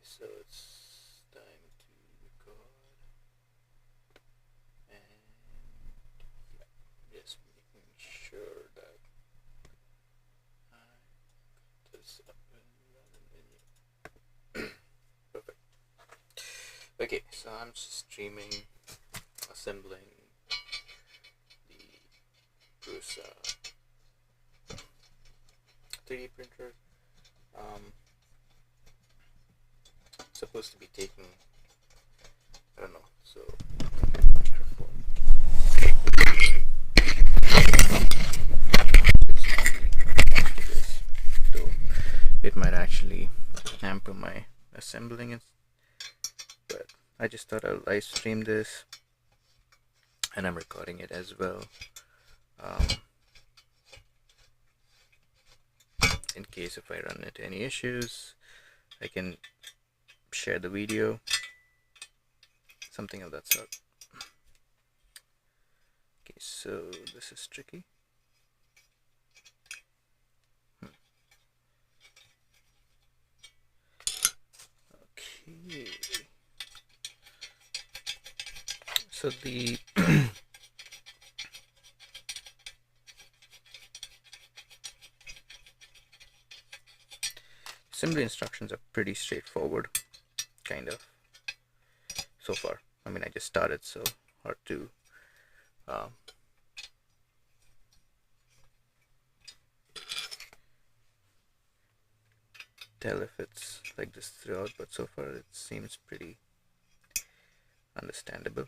So it's time to record, and yeah, just making sure that I got this up and running. Perfect. Okay, so I'm streaming, assembling the Prusa 3D printer. Supposed to be taking, I don't know, so microphone. Though it might actually hamper my assembling it, but I just thought I'll live stream this, and I'm recording it as well. In case if I run into any issues, I can share the video, something of that sort. Okay, so this is tricky. Okay, so the assembly instructions are pretty straightforward, kind of, so far. I mean, I just started, so hard to tell if it's like this throughout, but so far it seems pretty understandable.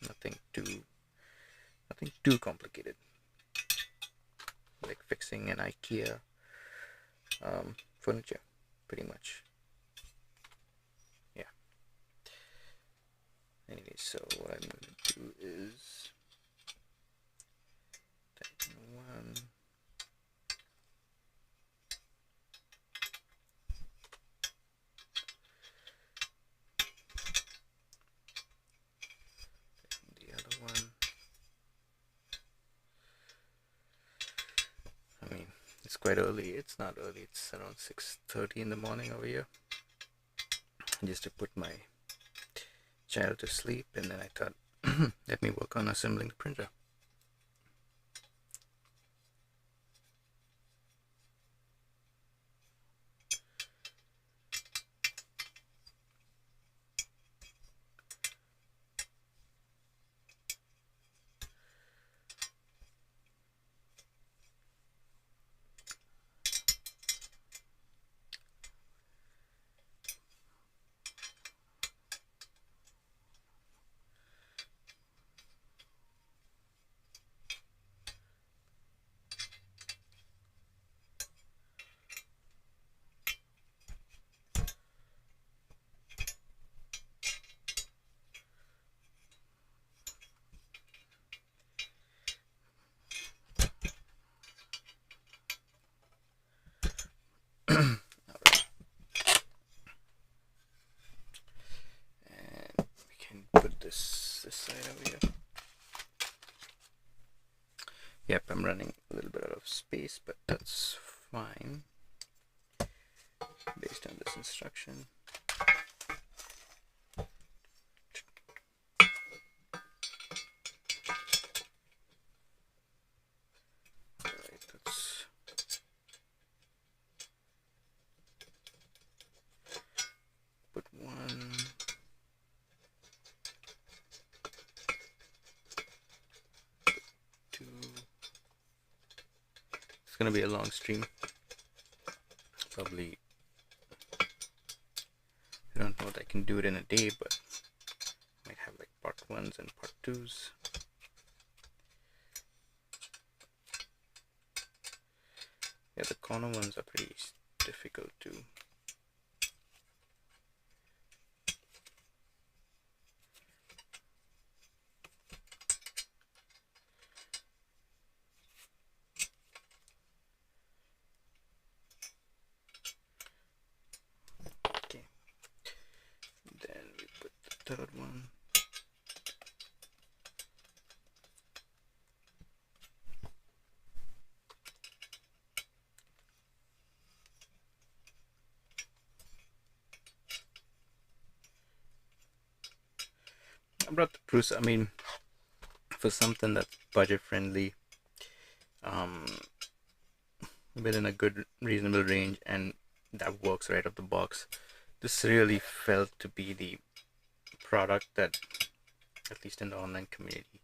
Nothing too complicated, like fixing an IKEA furniture, pretty much. Yeah. Anyway, so what I'm going to do is type in 1. The other one. I mean, it's quite early. It's not early. It's around 6:30 in the morning over here. Just to put my child to sleep, and then I thought, let me work on assembling the printer. This side over here. Yep, I'm running a little bit out of space, but that's fine based on this instruction. Alright, let's put 1. It's gonna be a long stream. Probably, I don't know that I can do it in a day, but I might have like part 1s and part 2s. Yeah, the corner ones are pretty difficult to third one. I brought the Prusa. I mean, for something that's budget friendly, within a good reasonable range, and that works right out the box, this really felt to be the product that, at least in the online community,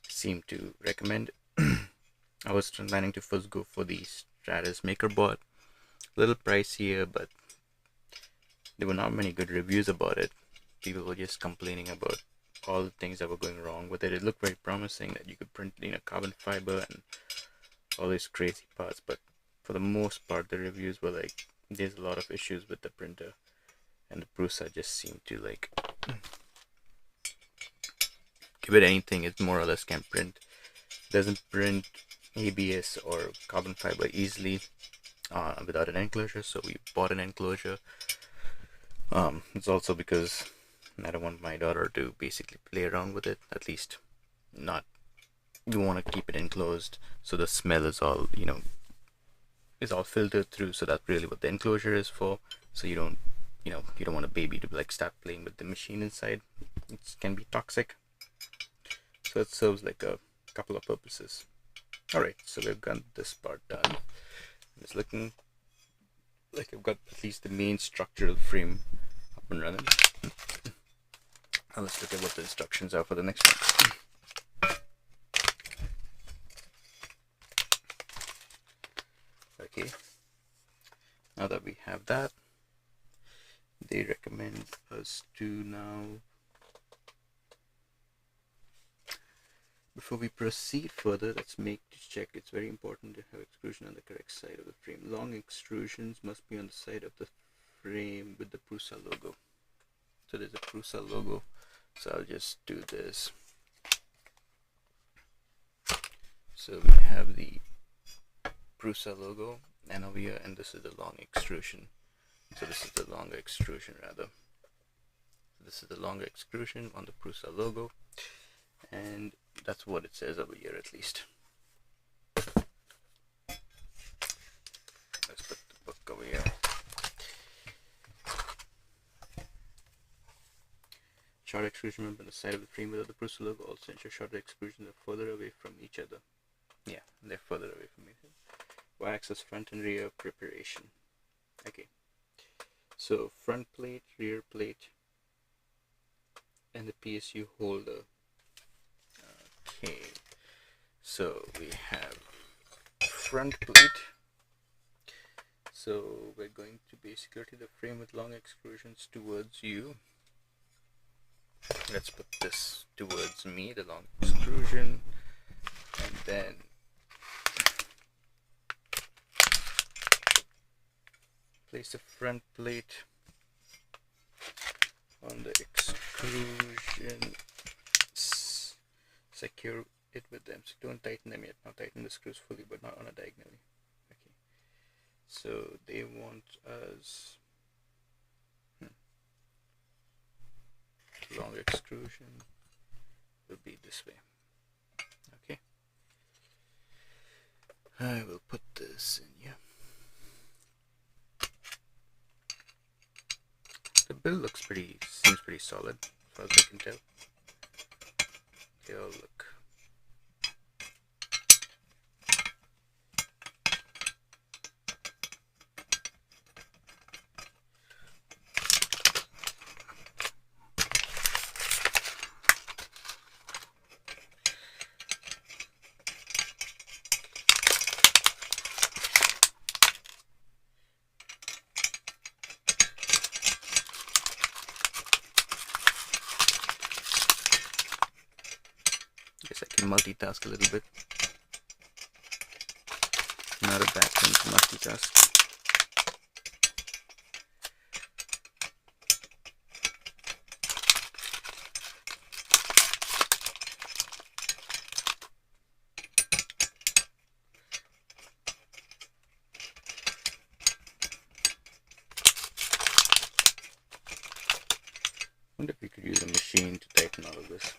seemed to recommend. I was planning to first go for the Stratus MakerBot. A little pricier, but there were not many good reviews about it. People were just complaining about all the things that were going wrong with it. It looked very promising that you could print, carbon fiber and all these crazy parts, but for the most part the reviews were like, there's a lot of issues with the printer, and the Prusa just seemed to like give it anything. It more or less can print. Doesn't print ABS or carbon fiber easily without an enclosure, so we bought an enclosure. It's also because I don't want my daughter to basically play around with it. At least not, you want to keep it enclosed so the smell is all is all filtered through. So that's really what the enclosure is for. So you don't want a baby to like start playing with the machine inside. It can be toxic, so it serves like a couple of purposes. Alright, so we've got this part done. It's looking like I've got at least the main structural frame up and running. Now let's look at what the instructions are for the next one. Okay, now that we have that, they recommend us to now, before we proceed further, let's check. It's very important to have extrusion on the correct side of the frame. Long extrusions must be on the side of the frame with the Prusa logo. So there's a Prusa logo, so I'll just do this. So we have the Prusa logo, and over here, and this is the long extrusion. So this is the longer extrusion rather. So this is the longer extrusion on the Prusa logo, and that's what it says over here at least. Let's put the book over here. Short extrusion on the side of the frame without the Prusa logo also ensure shorter extrusions are further away from each other. Yeah, they're further away from each other. Y-axis front and rear preparation. Okay, so front plate, rear plate, and the PSU holder. Okay, so we have front plate. So we're going to basically rotate the frame with long extrusions towards you. Let's put this towards me, the long extrusion, and then place the front plate on the extrusion. Secure it with them. So don't tighten them yet. Now tighten the screws fully, but not on a diagonally. Okay. So they want us long extrusion will be this way. Okay. I will put this in here. The build seems pretty solid as far as I can tell. They all look guess I can multitask a little bit. Not a bad thing to multitask. I wonder if we could use a machine to tighten all of this.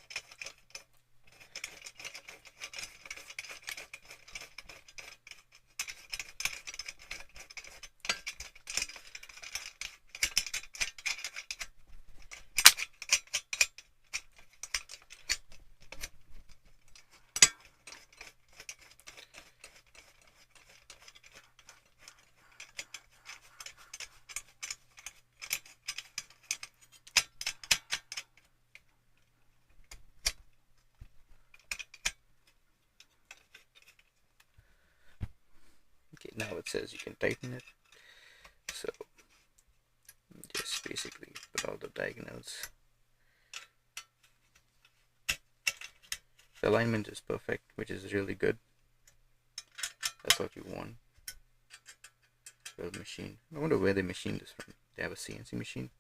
now it says you can tighten it. So just basically put all the diagonals. The alignment is perfect, which is really good. That's what you want. Well, machine. I wonder where they machined this from. They have a CNC machine.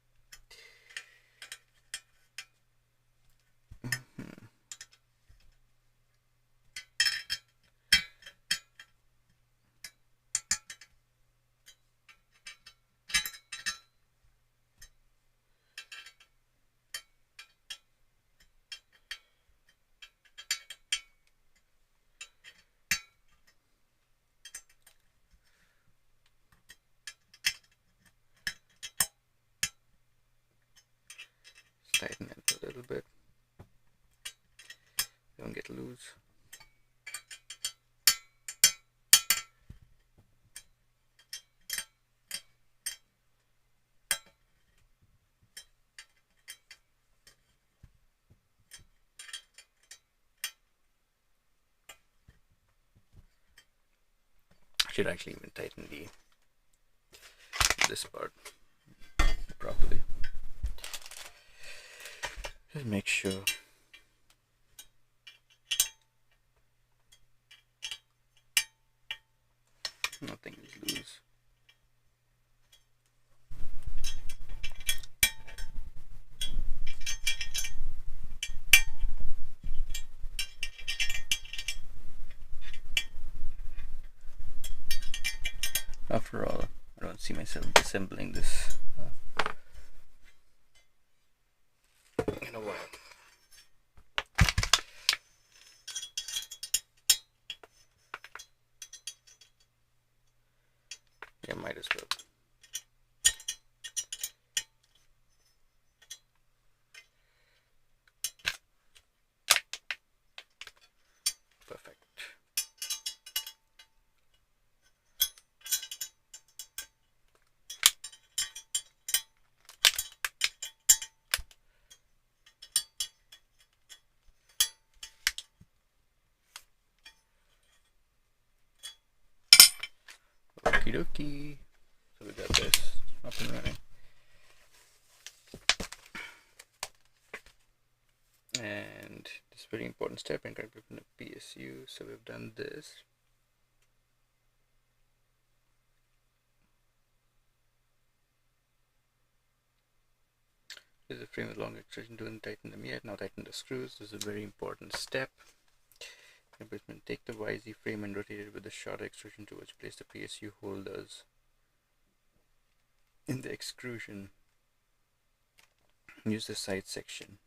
Tighten it a little bit. Don't get loose. I should actually even tighten this part properly. Just make sure nothing is loose. After all, I don't see myself assembling this in a while. Yeah, might as well. Perfect. Okie dokie. So we got this up and running. And this is a very important step in configuring a PSU. So we've done this. There's a frame with long extrusion. Don't tighten them yet. Now tighten the screws. This is a very important step. Take the YZ frame and rotate it with the short extrusion towards place the PSU holders in the extrusion. Use the side section.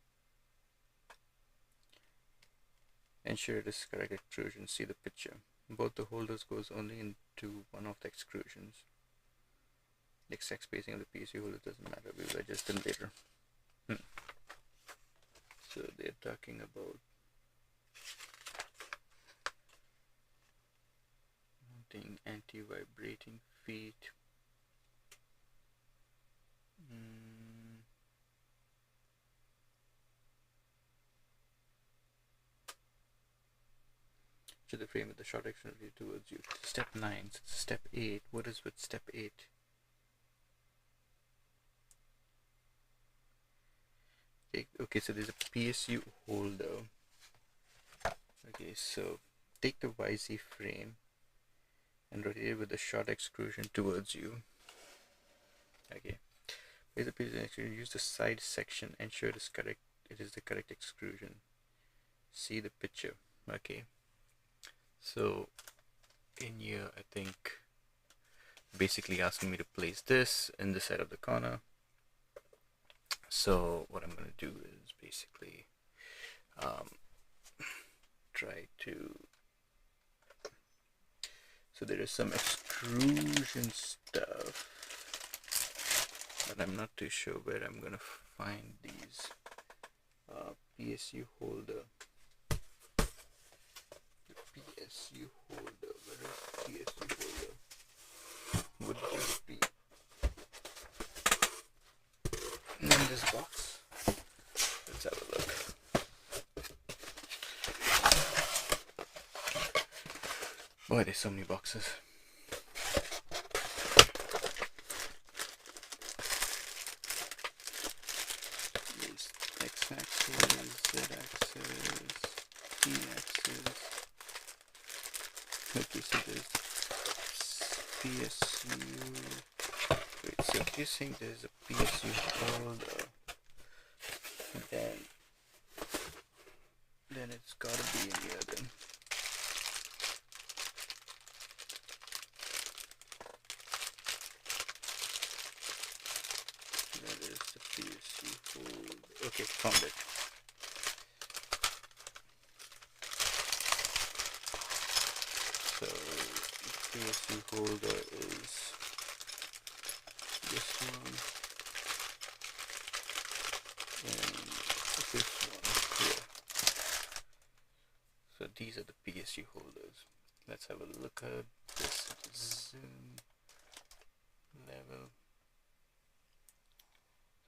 Ensure it is correct extrusion. See the picture. Both the holders goes only into one of the extrusions. The exact spacing of the PSU holder doesn't matter. We will adjust them later. So they're talking about mounting anti-vibrating feet. To the frame with the short extremity towards you. Step 9. So it's step 8. What is with step 8? Okay, so there's a PSU holder. Okay, so take the YZ frame and rotate it with the short extrusion towards you. Okay, place the PSU extrusion. Use the side section. Ensure it is correct. It is the correct extrusion. See the picture. Okay. So in here, I think basically asking me to place this in the side of the corner. So what I'm going to do is basically try to, so there is some extrusion stuff, but I'm not too sure where I'm going to find these. PSU holder. PSU holder. Where is PSU holder? Would this be in this box? Let's have a look. Boy, there's so many boxes. x-axis, z-axis, t-axis. Okay, so there's PSU. Wait, so if you're saying there's a PSU holder, then it's gotta be in here then. That is the PSU holder. Okay, found it. So PSU holder is this one and this one here. So these are the PSU holders. Let's have a look at this zoom level.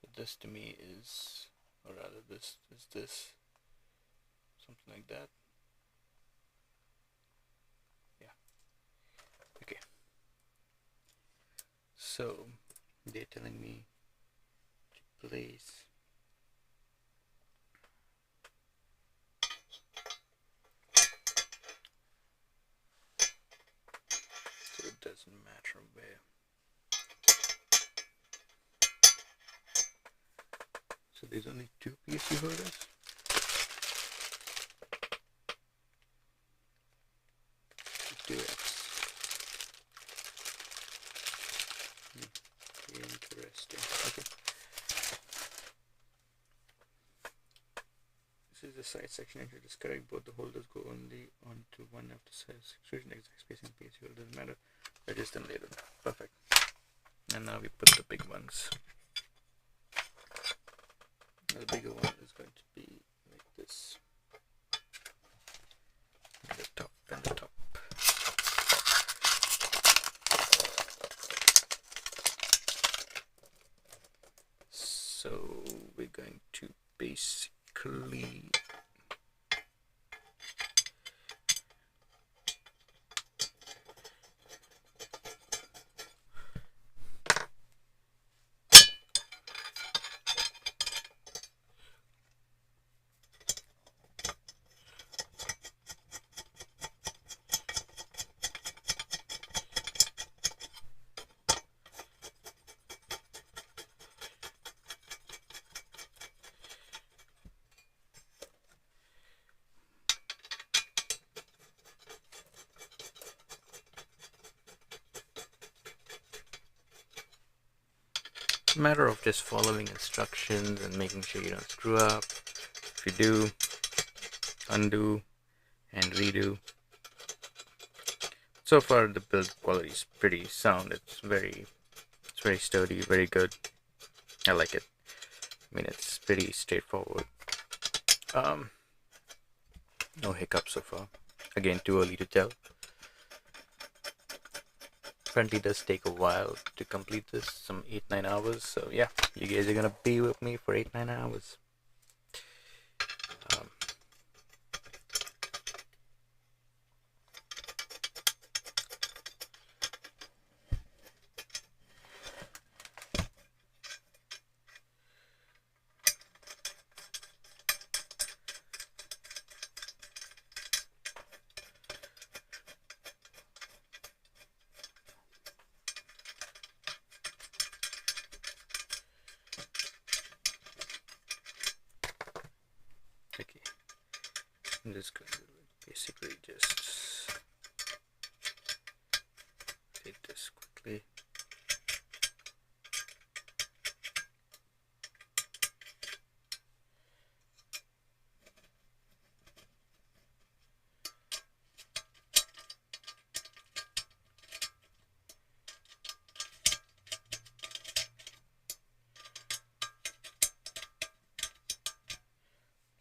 So this to me is, or rather this is this, something like that. Yeah. Okay. So they're telling me to place it doesn't matter where. So there's only two PSU holders. Interesting. Okay. This is the side section. If it is correct, both the holders go only onto one after size extrusion. Exact spacing PSU doesn't matter. Adjust them later. Perfect. And now we put the big ones. The bigger one is going to be like this. And the top and the top. So we're going to basically matter of just following instructions and making sure you don't screw up. If you do, undo and redo. So far the build quality is pretty sound. It's very sturdy, very good. I like it. I mean, it's pretty straightforward. No hiccups so far. Again, too early to tell. Apparently does take a while to complete this, some 8-9 hours. So yeah, you guys are gonna be with me for 8-9 hours. Okay, I'm just going to basically just take this quickly.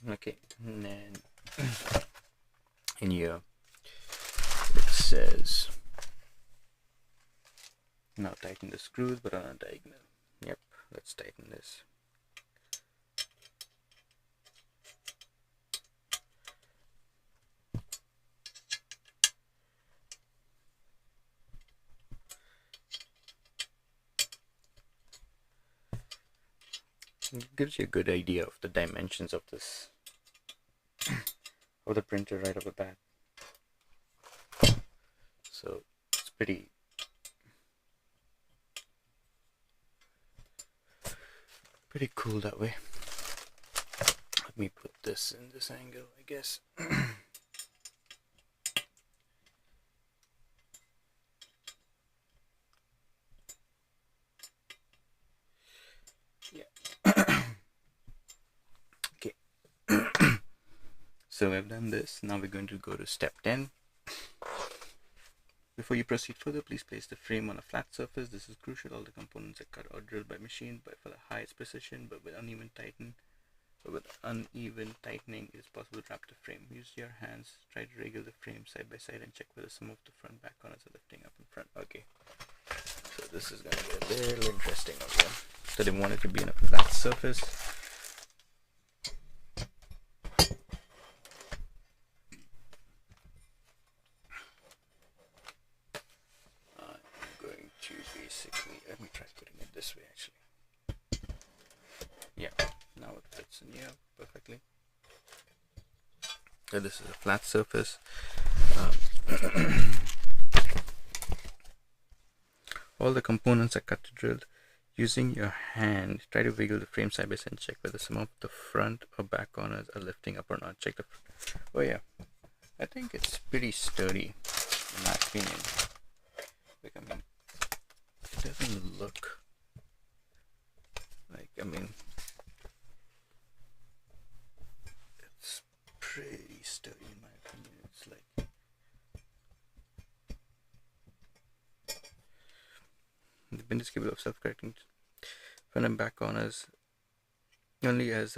Okay, and then in here it says now tighten the screws but on a diagonal. Yep, let's tighten this. It gives you a good idea of the dimensions of this of the printer right off the bat. So it's pretty cool that way. Let me put this in this angle, I guess. Okay. So we've done this. Now we're going to go to step 10. Before you proceed further, please place the frame on a flat surface. This is crucial. All the components are cut or drilled by machine for the highest precision, but with uneven tightening, it is possible to wrap the frame. Use your hands. Try to wriggle the frame side by side and check whether some of the front back corners are lifting up in front. Okay. So this is going to be a little interesting over here. So they want it to be on a flat surface. Let me try putting it this way actually. Yeah, now it fits in here perfectly. So this is a flat surface. All the components are cut to drilled. Using your hand, try to wiggle the frame side by side and check whether some of the front or back corners are lifting up or not. Check the front. Oh yeah, I think it's pretty sturdy in my opinion. Like, I mean, it doesn't look like, I mean, it's pretty sturdy in my opinion. It's like, the pin is capable of self-correcting front and back corners only as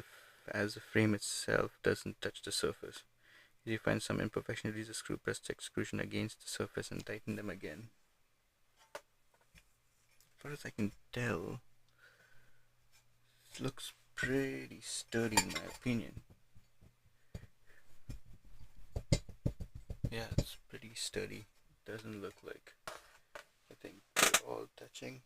the frame itself doesn't touch the surface. If you find some imperfection, release the screw, press the extrusion against the surface and tighten them again. As far as I can tell, it looks pretty sturdy in my opinion. Yeah, it's pretty sturdy. It doesn't look like, I think they're all touching.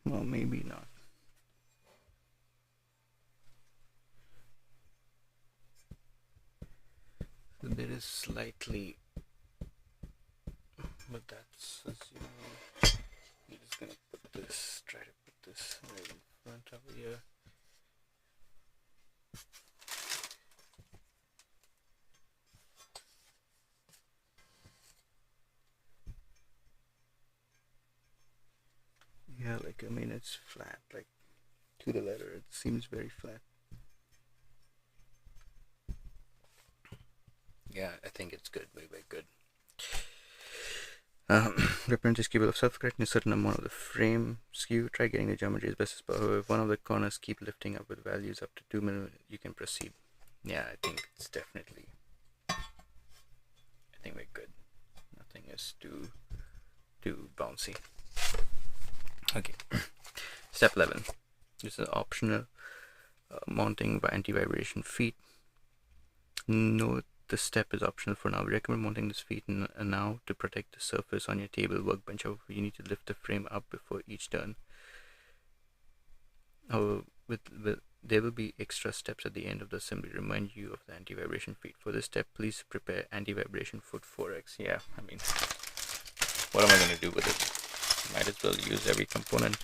Well, maybe not. So there is slightly, but that's assuming. I'm just gonna put this, try to put this right in front over here. Yeah, like, I mean, it's flat, like, to the letter, it seems very flat. Yeah, I think it's good, very, very good. The print is capable of self-correcting a certain amount of the frame skew. Try getting the geometry as best as possible. If one of the corners keep lifting up with values up to 2 mm, you can proceed. Yeah, I think it's definitely, I think we're good. Nothing is too bouncy. Okay. Step 11. This is optional. Mounting by anti-vibration feet. Note the step is optional for now. We recommend mounting this feet now to protect the surface on your table, workbench. However, you need to lift the frame up before each turn. However, there will be extra steps at the end of the assembly to remind you of the anti-vibration feet. For this step, please prepare anti-vibration foot 4x. Yeah, I mean, what am I going to do with it? Might as well use every component.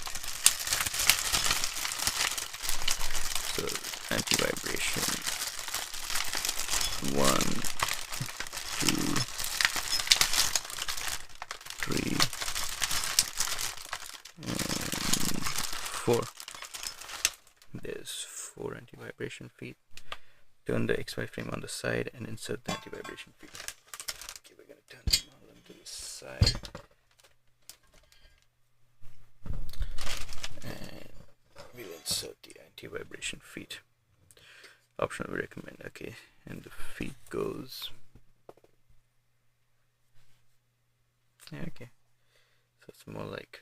So, anti-vibration 1, 2, 3, and 4. There's 4 anti-vibration feet. Turn the XY frame on the side and insert the anti-vibration feet. Okay, we're gonna turn them all onto the side. And we'll insert the anti-vibration feet. Optional, we recommend. Okay, and the feet goes. Yeah, okay. So it's more like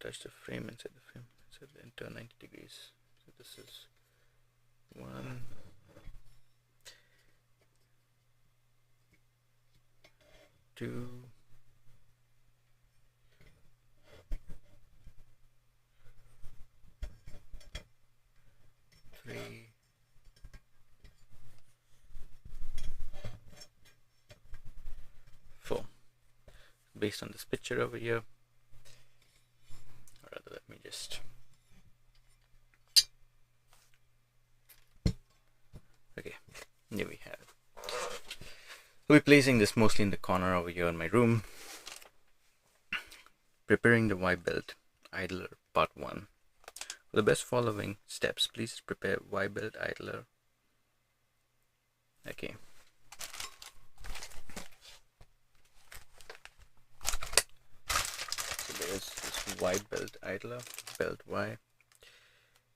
touch the frame inside the frame. So then turn 90 degrees. So this is 1, 2, 3, 4. Based on this picture over here, or rather, let me just okay, here we have it. We'll be placing this mostly in the corner over here in my room. Preparing the Y build idler part 1. For the best following steps, please prepare Y build idler. Okay. So there's this Y build idler, belt Y,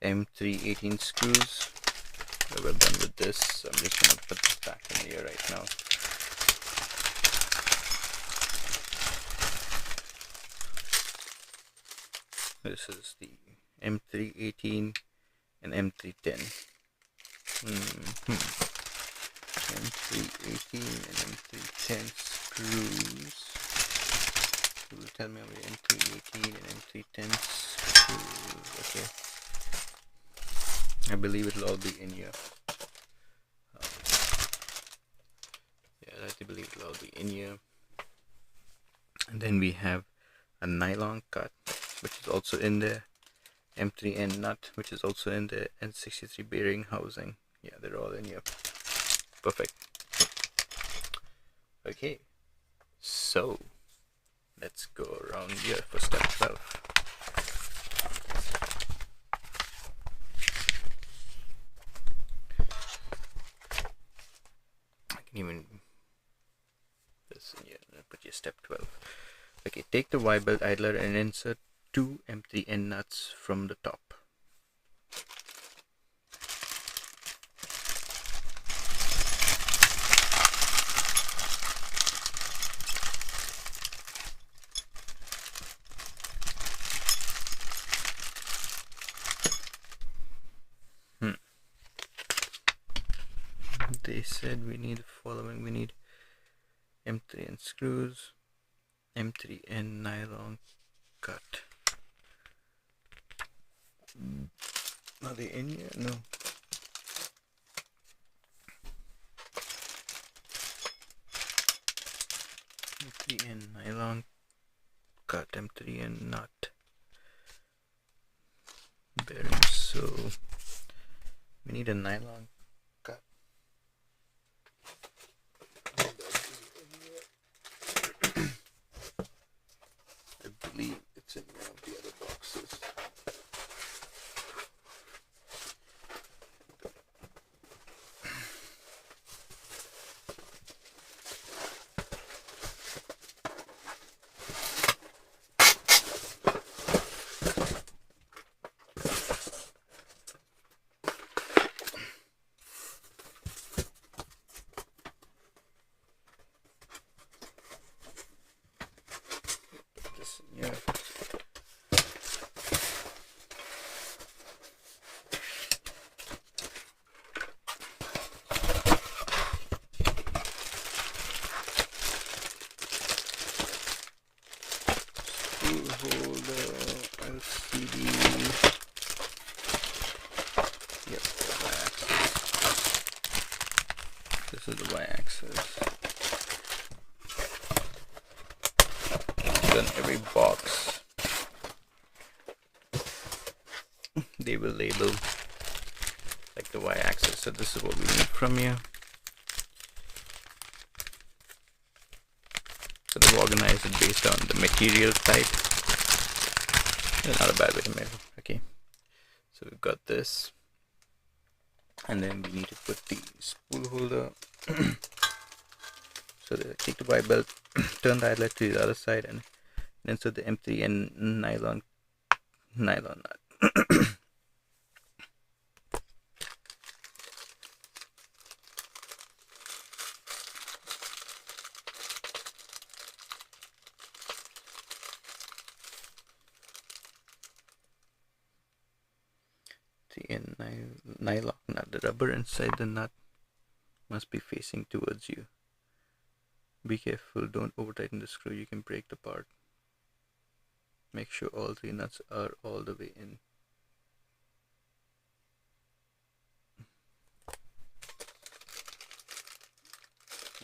M318 screws. We're done with this. So I'm just gonna put this back in here right now. This is the M318 and M310. M318 and M310 screws. You will tell me how many M318 and M310 screws. Okay. I believe it'll all be in here. Yeah, I believe it'll all be in here. And then we have a nylon cut, which is also in there. M3N nut, which is also in the N63 bearing housing. Yeah, they're all in here. Perfect. Okay, so let's go around here for step 12. I can even this in here and put your step 12. Okay, take the Y build idler and insert 2 M3N nuts from the top. They said we need the following. We need M3N screws, M3N nylon cut. Are they in here? No. M3N nylon cut, M3N nut bearing. So we need a nylon cut. I believe it's in one of the other boxes. Yeah. Screw holder, LCD. Yep, the Y-axis. This is the Y-axis. On every box they will label like the Y-axis, so this is what we need from here. So they've organized it based on the material type. Not a bad way to measure. Okay, so we've got this, and then we need to put the spool holder. So take the Y belt, turn the idler to the other side, and insert the M3N nylon nut. and nylon nut. The rubber inside the nut must be facing towards you. Be careful, don't over tighten the screw, you can break the part. Make sure all 3 nuts are all the way in.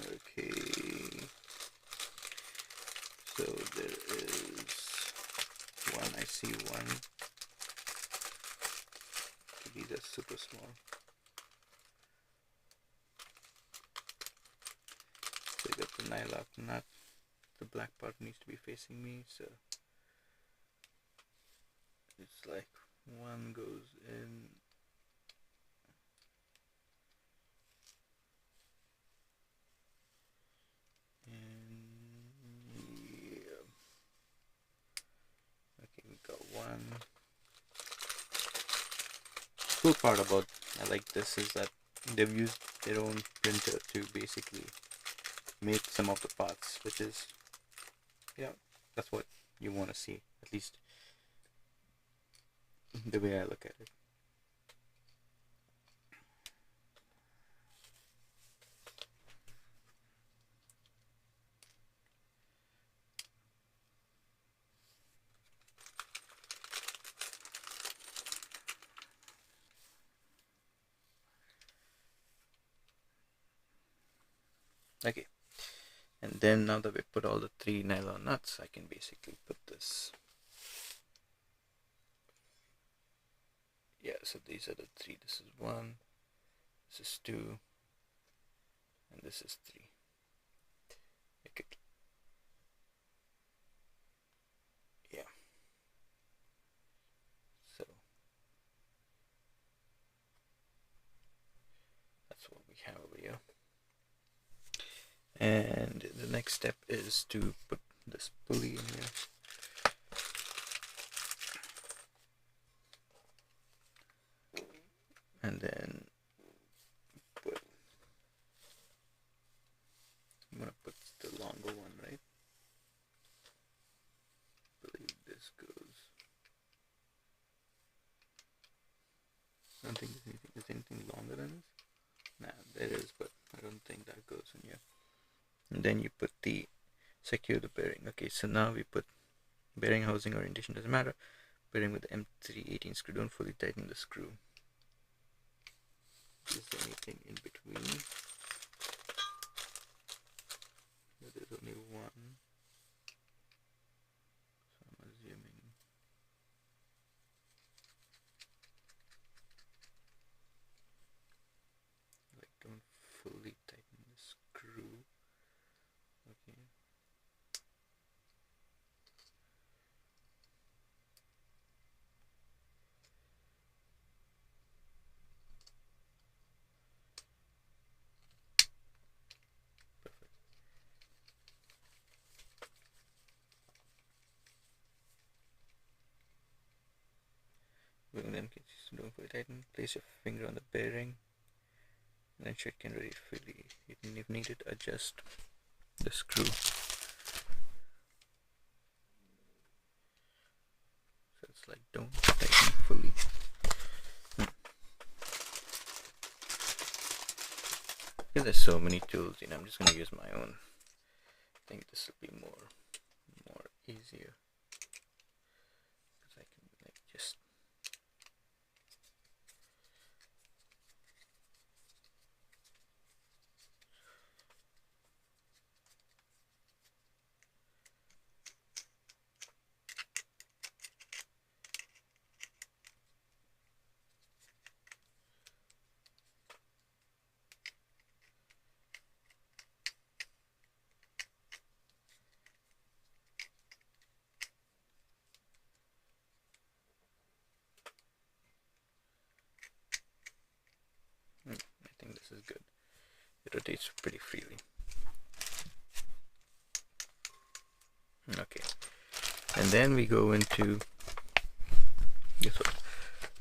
Okay, so there is one IC1. These are super small. So I got the nylon nut. The black part needs to be facing me, so it's like one goes in. And yeah. Okay, we got one. Cool part about I like this is that they've used their own printer to basically make some of the parts, which is, yeah, that's what you want to see, at least the way I look at it. Okay, and then now that we put all the 3 nylon nuts, I can basically put this. Yeah, so these are the 3. This is 1, this is 2, and this is 3. Okay. Yeah. So that's what we have over here. And the next step is to put this pulley in here. And then I'm gonna put the longer one, right? I believe this goes. I don't think there's anything longer than this. Nah, there is, but I don't think that goes in here. And then you put the secure the bearing. Okay, so now we put bearing housing orientation doesn't matter. Bearing with the M318 screw. Don't fully tighten the screw. Is there anything in between? No, there's only one. So I'm assuming. Like, don't fully tighten the screw. Okay. With them, don't fully tighten. Place your finger on the bearing, and then it can really fully, if needed, adjust the screw. So it's like don't tighten fully. Because there's so many tools, I'm just gonna use my own. I think this will be more easier. Because I can like just I think this is good. It rotates pretty freely. Okay, and then we go into this one.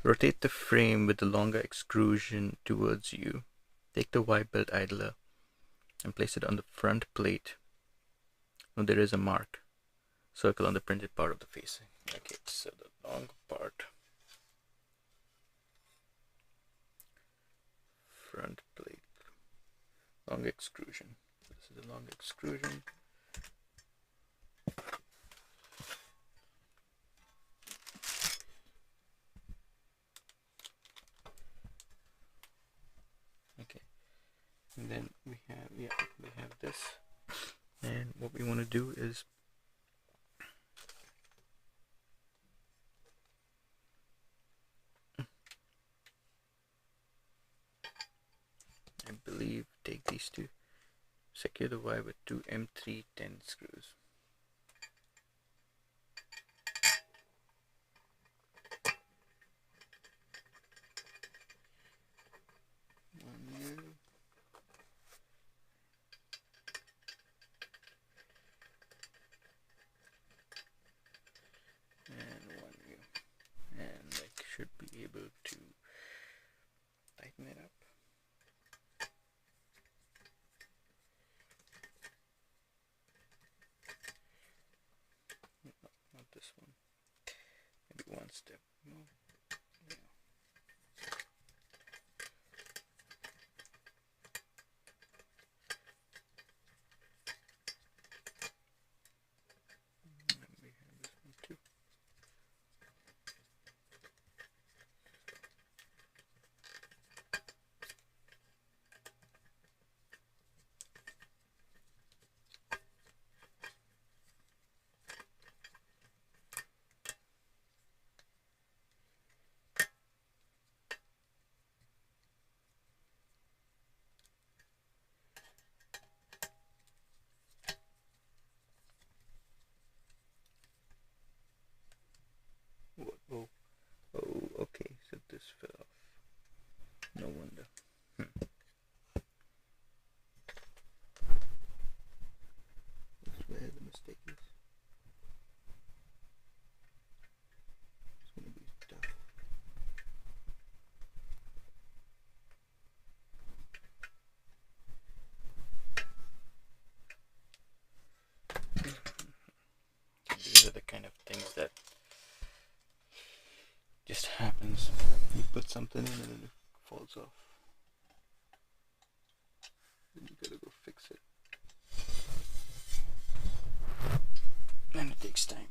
Rotate the frame with the longer extrusion towards you. Take the Y-belt idler and place it on the front plate. Now there is a mark. Circle on the printed part of the facing. Okay, so the long part. front plate. Long extrusion. This is a long extrusion. Okay, and then we have this, and what we want to do is I believe take these two, secure the wire with two M310 screws. One here. And one here. And I should be able to tighten it up. Not this one. Maybe one step more. Yeah. And we have this one too. Oh, okay, so this fell off. No wonder. That's where the mistake is. It's gonna be tough. These are the kind of things that just happens. You put something in and then it falls off. Then you gotta go fix it. And it takes time.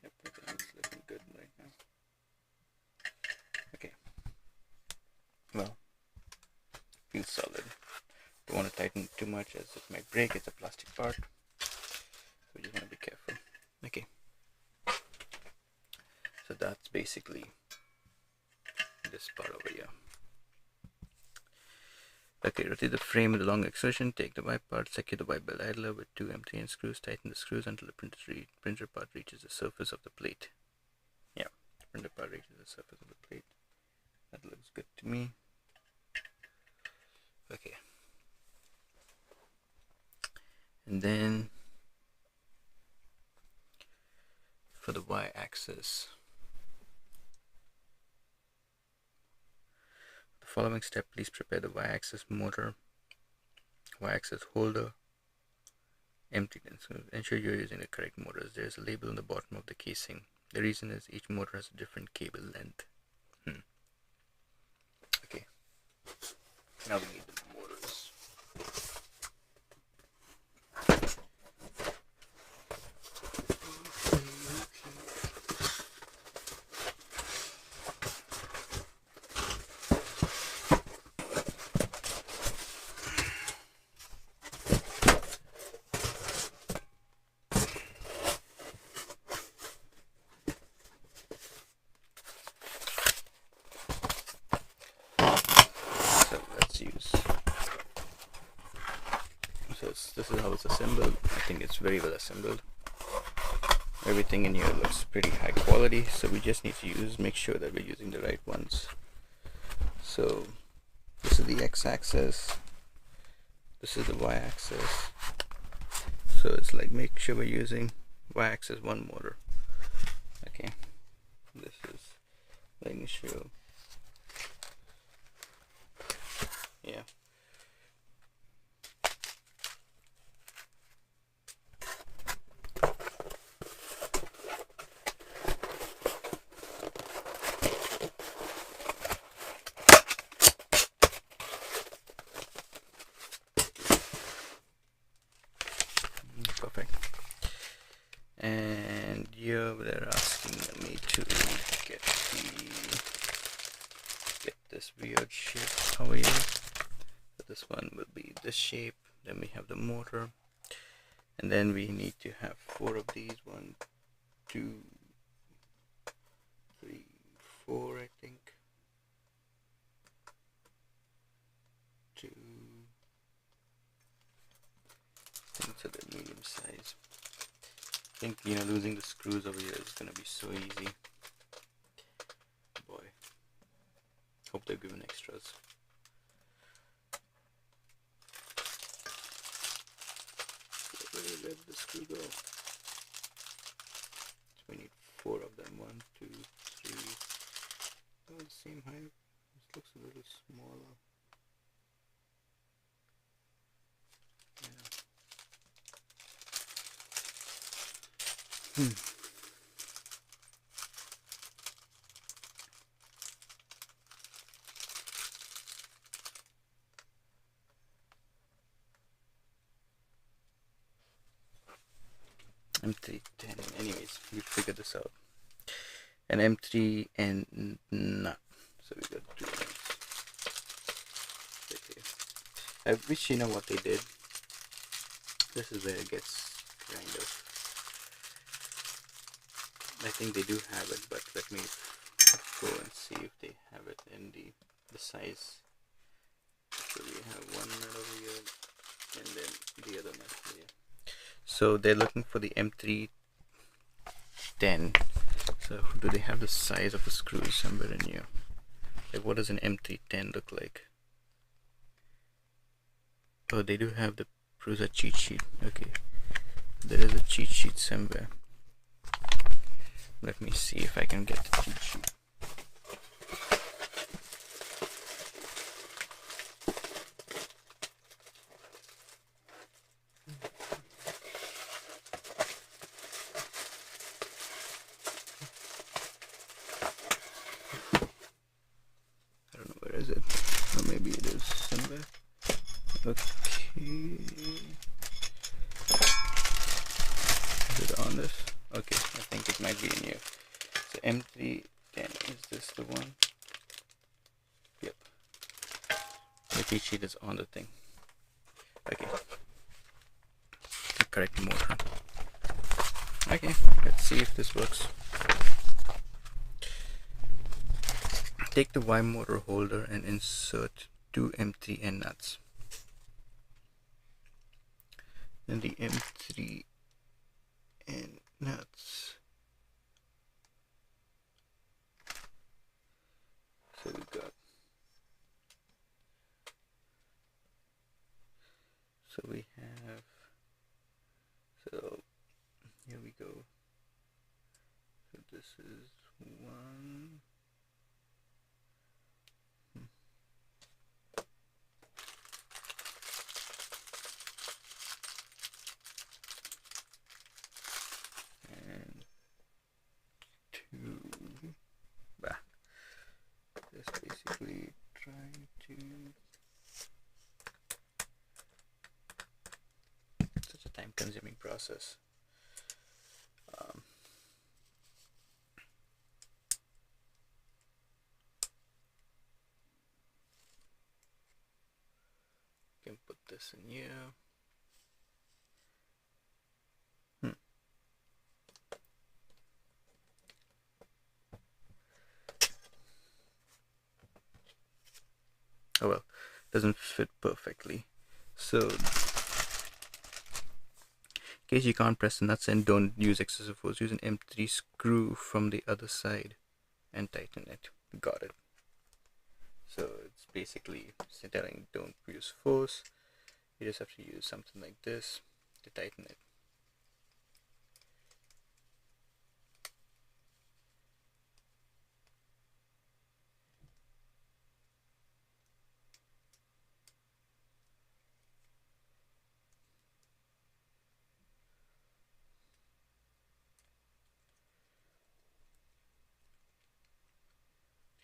Yep, everything's looking good right now. Okay. Well, feels solid. Don't want to tighten it too much as it might break. It's a plastic part, so you just want to be careful. Okay. So that's basically this part over here. Okay, rotate the frame with a long extrusion, take the Y part, secure the Y belt idler with two M3 screws, tighten the screws until the printer part reaches the surface of the plate. Yeah, the printer part reaches the surface of the plate. That looks good to me. Okay. And then for the Y axis, following step, please prepare the Y-axis motor, Y-axis holder, empty. So ensure you're using the correct motors. There's a label on the bottom of the casing. The reason is each motor has a different cable length. Okay, now we need the motors. This is how it's assembled. I think it's very well assembled. Everything in here looks pretty high quality, so we just need to make sure that we're using the right ones. So this is the x-axis, this is the y-axis. So it's like make sure we're using y-axis 1 motor. Okay, this is making sure. Yeah. Perfect. And here they're asking me to get this weird shape over here. So this one will be this shape. Then we have the motor, and then we need to have 4 of these. 1, 2, 3, 4, I think. 2. So they're medium size. I think, you know, losing the screws over here is gonna be so easy. Boy, hope they're given extras. Where did the screw go? So we need 4 of them. 1, 2, 3. Oh, the same height. This looks a little smaller. Yeah. M310. Anyways, we figured this out. An M3 and nut. So we got 2 nuts. Okay. I wish you know what they did. This is where it gets kind of. I think they do have it, but let me go and see if they have it in the size. So we have 1 nut over here, and then the other nut here. So they're looking for the M310. So do they have the size of the screws somewhere in here? Like, what does an M310 look like? Oh, they do have the Prusa cheat sheet. Okay, there is a cheat sheet somewhere. Let me see if I can get the cheat sheet. I don't know, where is it? Or maybe it is somewhere. Okay. Is it on this? Okay, I think it might be in here. So M310, is this the one? Yep. The cheat sheet is on the thing. Okay. The correct motor. Okay, let's see if this works. Take the Y motor holder and insert 2 M3N nuts. Then the M3N nuts. So we got. So we have. So here we go. So this is 1. And 2. Bah. Just basically trying to. Such a time-consuming process. Can put this in here. Oh well, doesn't fit perfectly. So in case you can't press the nuts and don't use excessive force, use an M3 screw from the other side and tighten it. Got it. So it's basically telling don't use force. You just have to use something like this to tighten it.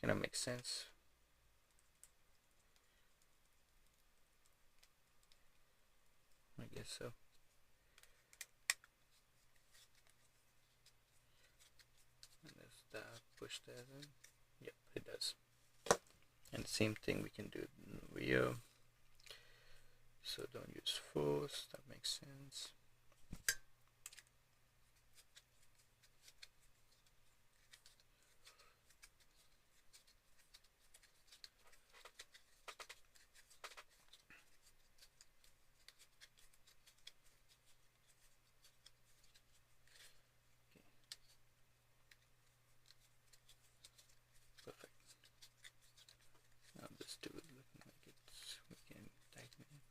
Kind of makes sense. I guess so. And does that push that in? Yep, it does. And the same thing we can do here. So don't use force, that makes sense. Perfect. Now this do it looking like it's, we can tighten it.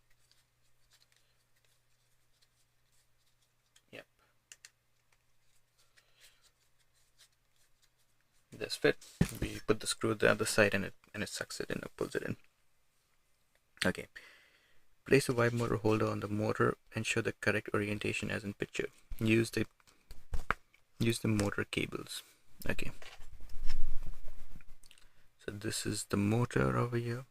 Yep. This fit. We put the screw the other side and it sucks it in or pulls it in. Okay. Place a Y motor holder on the motor. Ensure the correct orientation as in picture. Use the motor cables. Okay. So this is the motor over here.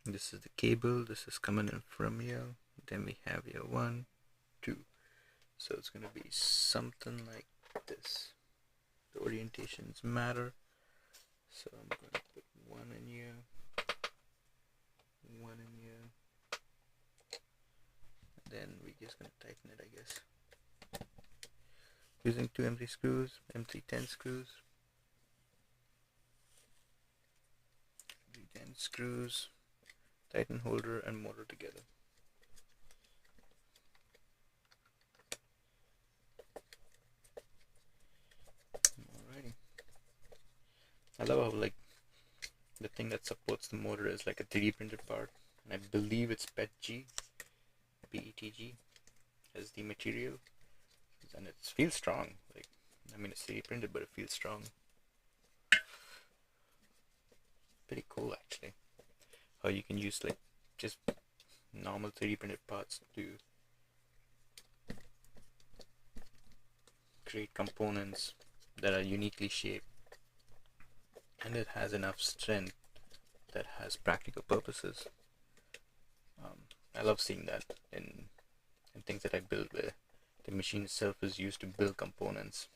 This is the cable. This is coming in from here. Then we have here 1, 2. So it's gonna be something like this. The orientations matter. So I'm gonna put 1 in here, 1 in here. Then we're just gonna tighten it, I guess. Using 2 M3 screws, M310 screws. 10 screws, tighten holder and motor together. Alrighty. I love how like the thing that supports the motor is like a 3D printed part, and I believe it's PETG as the material, and it feels strong. Like, I mean, it's 3D printed, but it feels strong. Pretty cool actually. How you can use like just normal 3D printed parts to create components that are uniquely shaped, and it has enough strength that has practical purposes. I love seeing that in things that I build, where the machine itself is used to build components.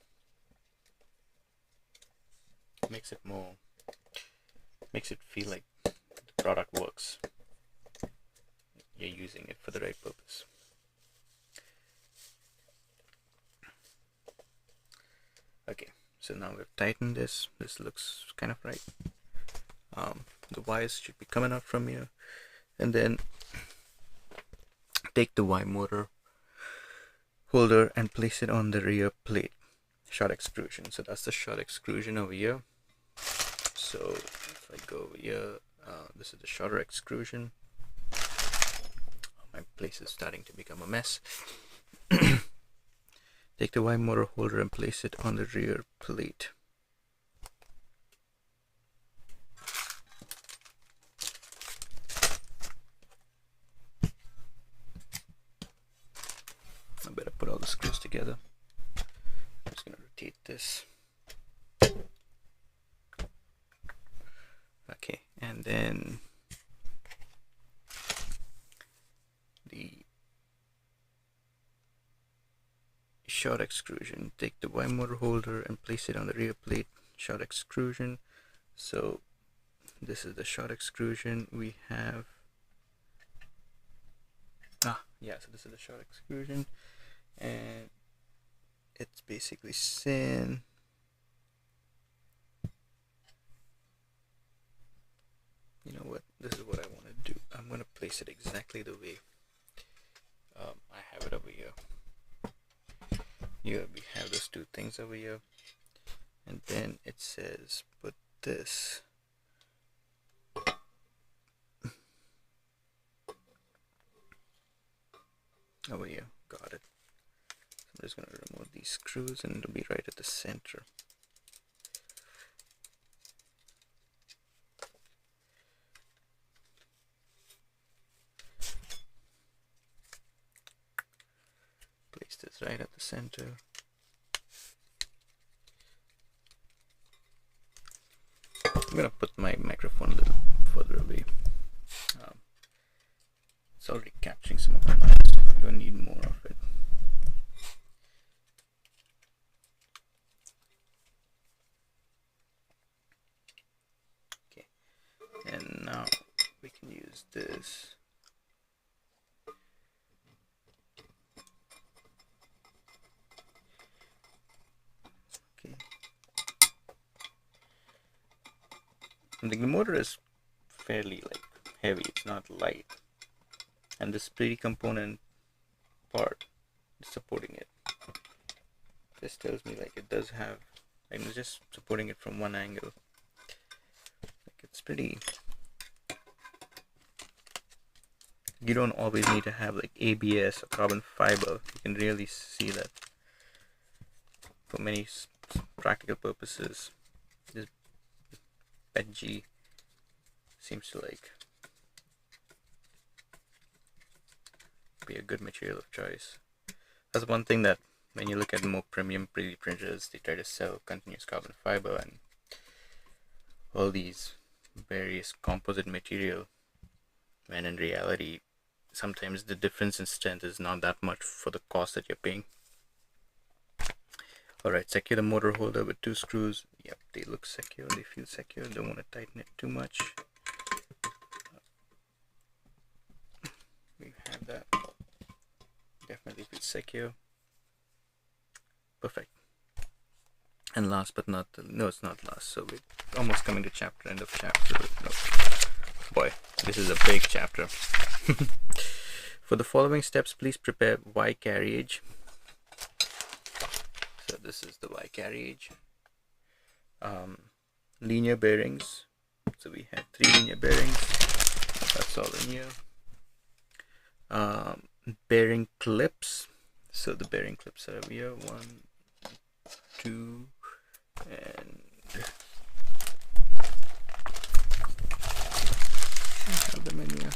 It makes it feel like the product works. You're using it for the right purpose. Okay, so now we've tightened this. This looks kind of right. The wires should be coming out from here, and then take the Y motor holder and place it on the rear plate. Short extrusion. So that's the short extrusion over here. So if I go over here, this is the shorter extrusion. My place is starting to become a mess. Take the Y motor holder and place it on the rear plate. I better put all the screws together. I'm just going to rotate this. Okay, and then the short extrusion. Take the Y motor holder and place it on the rear plate. Short extrusion. So this is the short extrusion. We have so this is the short extrusion, and it's basically sin. You know what? This is what I want to do. I'm going to place it exactly the way I have it over here. Here we have those two things over here, and then it says put this over here. Got it. I'm just going to remove these screws, and it'll be right at the center. Place this right at the center. I'm gonna put my microphone a little further away. It's already capturing some of the noise. I don't need more of it. Okay, and now we can use this. Okay, and the motor is fairly heavy. It's not light, and this pretty component part is supporting it. This tells me it does have. I'm just supporting it from one angle. It's pretty. You don't always need to have ABS or carbon fiber. You can really see that for many practical purposes, this PETG seems to be a good material of choice. That's one thing that when you look at more premium 3D printers, they try to sell continuous carbon fiber and all these various composite material, when in reality sometimes the difference in strength is not that much for the cost that you're paying. Alright, secure the motor holder with 2 screws. Yep, they look secure, they feel secure. Don't want to tighten it too much. We have that. Definitely feels secure. Perfect. And last but not no, it's not last. So we're almost coming to end of chapter. No. Boy, this is a big chapter. For the following steps, please prepare Y carriage. So this is the Y carriage. Linear bearings. So we have 3 linear bearings. That's all in here. Bearing clips. So the bearing clips are over here. 1, 2, and I have them in here.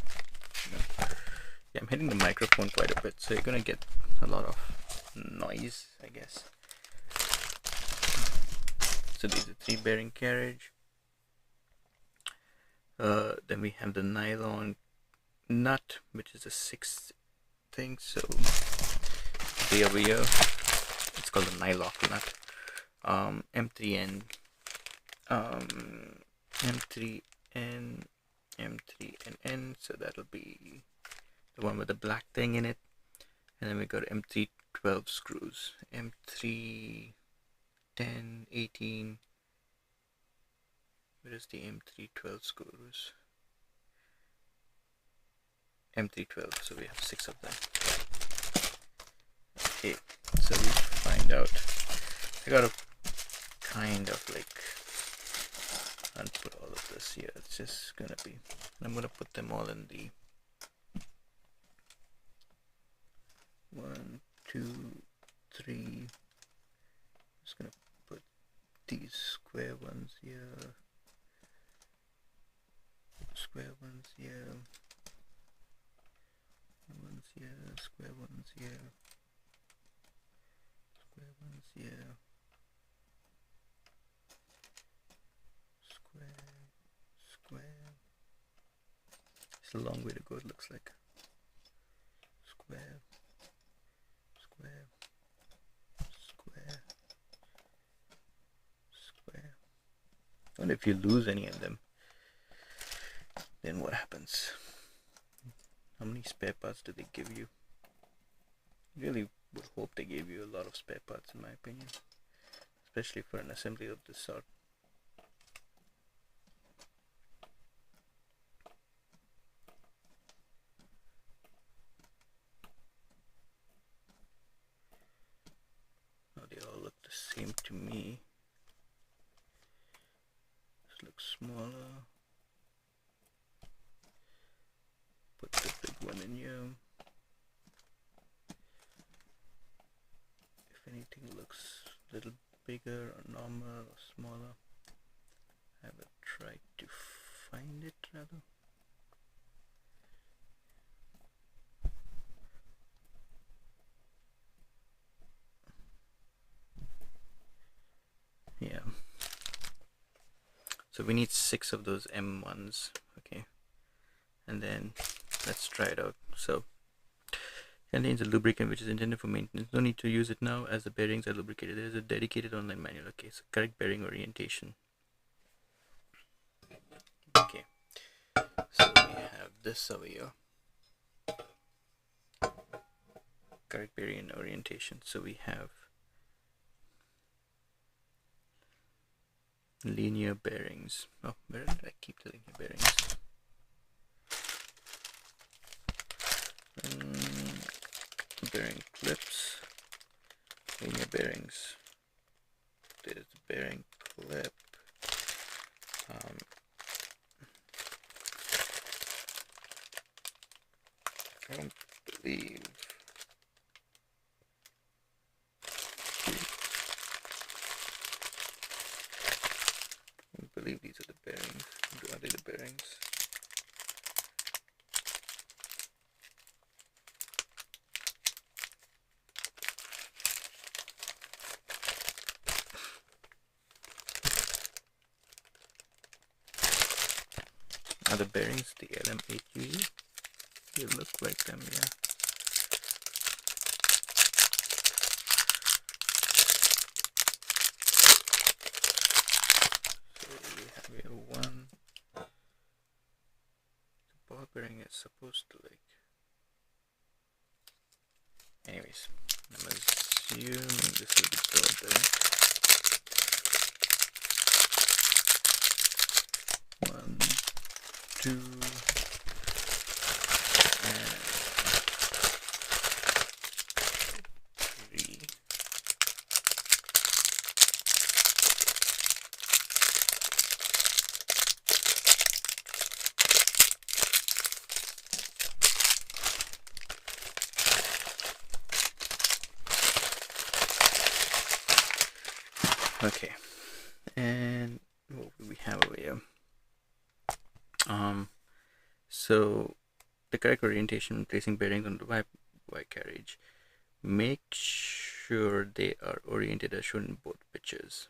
Yeah, I'm hitting the microphone quite a bit, so you're gonna get a lot of noise, I guess. So these are 3 bearing carriage. Then we have the nylon nut, which is a 6th thing. So way over here, it's called a nylock nut. M3N, M3N, M3N. So that'll be the one with the black thing in it. And then we got M312 screws. M3 10, 18. Where is the M312 screws? M312. So we have 6 of them. Okay, so we find out. I gotta kind of unput all of this here. It's just gonna be. I'm gonna put them all in the 1, 2, 3. Just gonna put these square ones here. Square ones here. Ones here. Square ones here. Square ones here. Square. It's a long way to go, it looks like. Square. And if you lose any of them, then what happens? How many spare parts do they give you? Really would hope they gave you a lot of spare parts, in my opinion, especially for an assembly of this sort. Now they all look the same to me. This looks smaller. Put the big one in here. If anything looks a little bigger or normal or smaller, I will try to find it rather. Yeah. So we need 6 of those M1s. Okay, and then let's try it out. So contains a lubricant which is intended for maintenance. No need to use it now as the bearings are lubricated. There is a dedicated online manual. Okay, so correct bearing orientation. Okay, so we have this over here. Correct bearing orientation. So we have linear bearings. Oh, where did I keep the linear bearings? Bearing clips, linear bearings. There's the bearing clip. I don't believe. These are the bearings. Are they the bearings? Are the bearings the LM8UE? They look like them, yeah. One. The ball bearing is supposed to like. Anyways, I'm assuming this will be ball bearing. 1, 2, and 3. Okay, and what do we have over here? So the correct orientation, placing bearings on the Y carriage. Make sure they are oriented as shown in both pictures.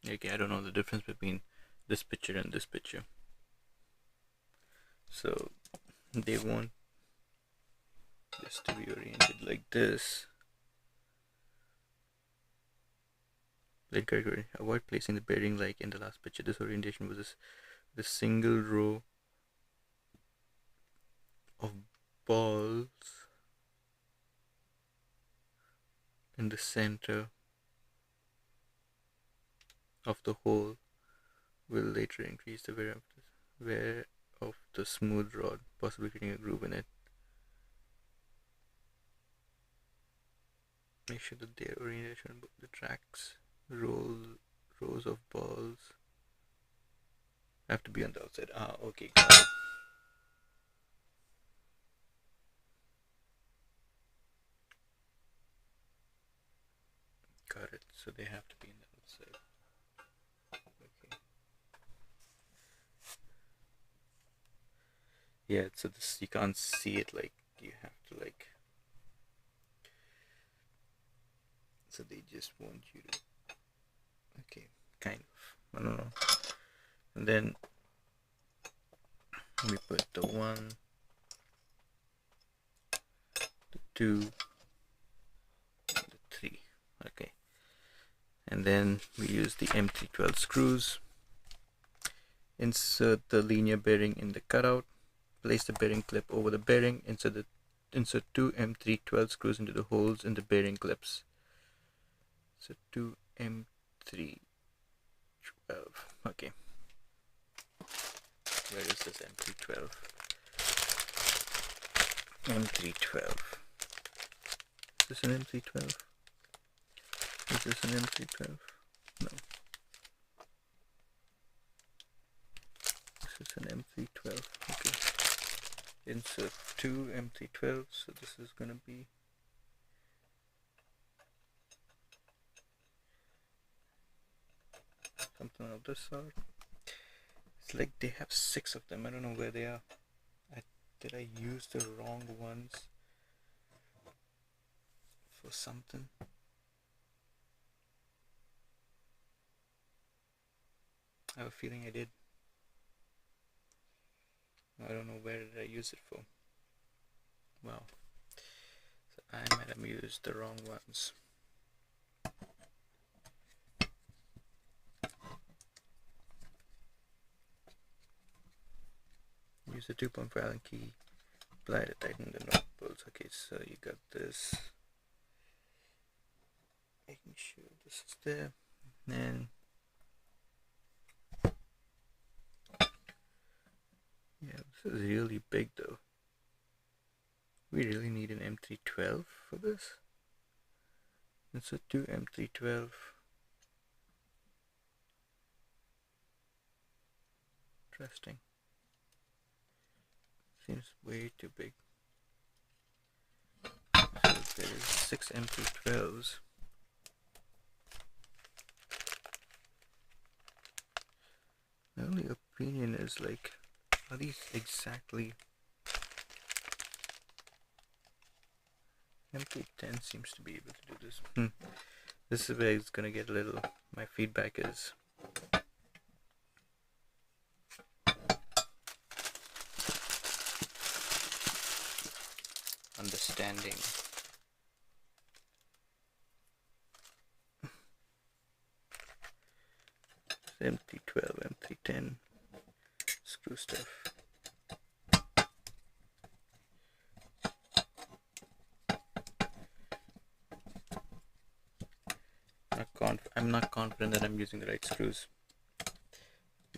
Okay, I don't know the difference between this picture and this picture. So they want this to be oriented like this. Avoid placing the bearing like in the last picture. This orientation was the single row of balls in the center of the hole will later increase the wear of the smooth rod, possibly creating a groove in it. Make sure that they are oriented on the tracks. Rows of balls have to be on the outside. Okay, got it. Got it. So they have to be on the outside. Okay. Yeah, so this you can't see it, like you have to like. So they just want you to. Okay, kind of. I don't know. And then we put the 1, the 2, and the 3. Okay. And then we use the M312 screws. Insert the linear bearing in the cutout. Place the bearing clip over the bearing. Insert 2 M312 screws into the holes in the bearing clips. So 2 M312. Okay. Where is this M312? M312. Is this an M312? Is this an M312? No. This is an M312. Okay. Insert 2 M312. So this is gonna be something of this sort. It's like they have 6 of them. I don't know where they are. Did I use the wrong ones for something. I have a feeling I did. I don't know where did I use it for. Well, so I might have used the wrong ones. Use the 2.5 Allen key. Apply to tighten the knob bolts. Okay, so you got this. Making sure this is there. And yeah, this is really big though. We really need an M312 for this. It's a 2 M312. Interesting. Seems way too big. So there is 6 M312s. My only opinion is like, are these exactly? M310 seems to be able to do this. This is where it's gonna get a little. My feedback is. Understanding. M312, M310 screw stuff. I'm not confident that I'm using the right screws.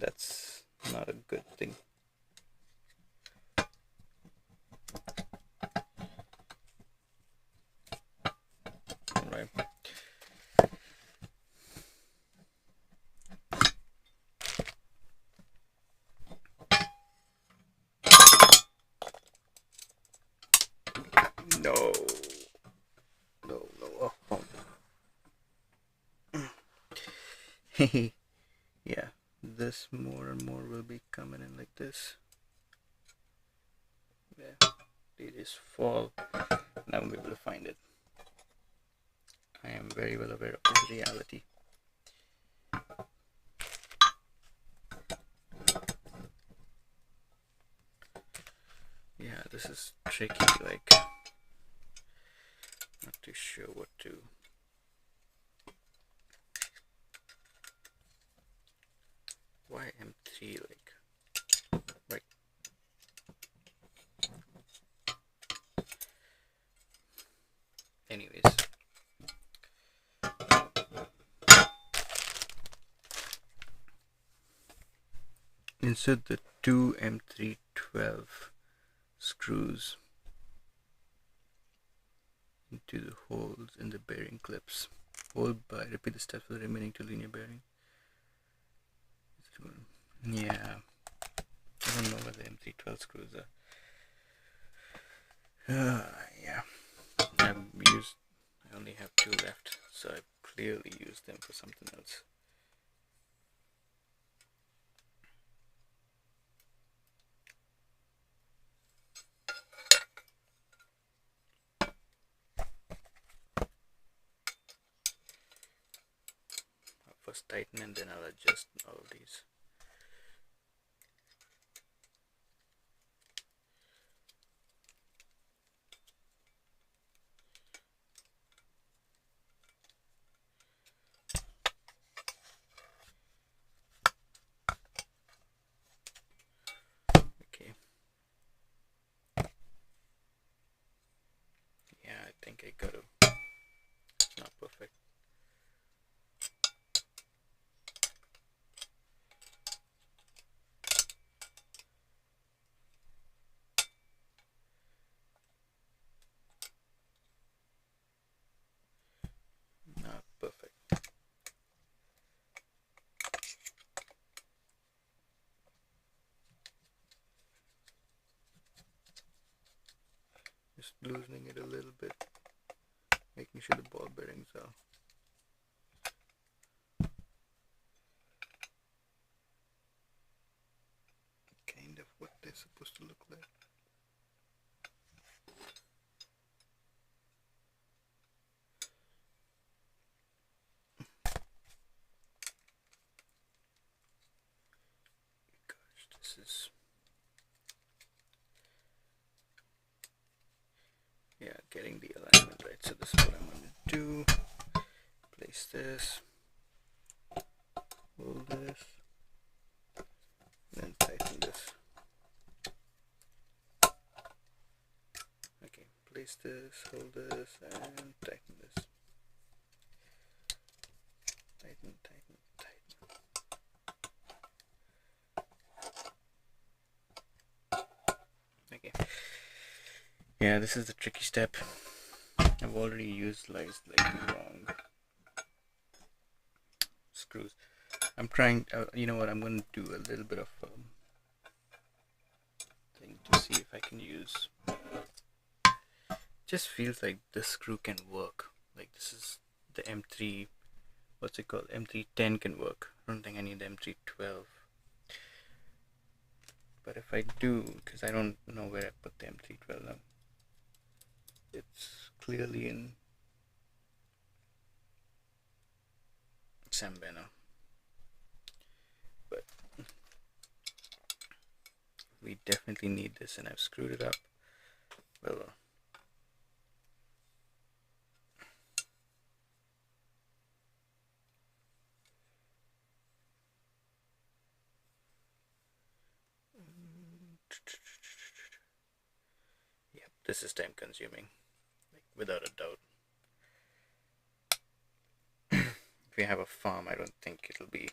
That's not a good thing. Alright. No. Oh. Yeah, this more and more will be coming in like this. Yeah, they just fall and I won't be able to find it. I am very well aware of this reality. Yeah, this is tricky, like, not too sure what to. Why M3, like, right? Anyways. Insert the 2 M312 screws into the holes in the bearing clips. Hold by, repeat the steps for the remaining 2 linear bearing. Yeah, I don't know where the M312 screws are. Yeah, I only have 2 left, so I've clearly used them for something else. I'll first tighten and then I'll adjust all of these. I think I got it. It's not perfect. Not perfect. Just loosening it a little bit, making sure the ball bearings are kind of what they're supposed to look like. this is, yeah, getting the alignment right. So this is what I'm going to do. Place this, hold this, then tighten this. Okay, place this, hold this, and tighten this. Tighten, tighten, tighten. Okay. Yeah, this is the tricky step. I've already used like the wrong screws. I'm trying, you know what, I'm going to do a little bit of thing to see if I can use. Just feels like this screw can work. Like this is the M3, what's it called? M310 can work. I don't think I need the M312. But if I do, because I don't know where I put the M312 now. It's clearly in Sambeno. But we definitely need this, and I've screwed it up. Well, yep, this is time consuming, like without a doubt. If you have a farm, I don't think it'll be,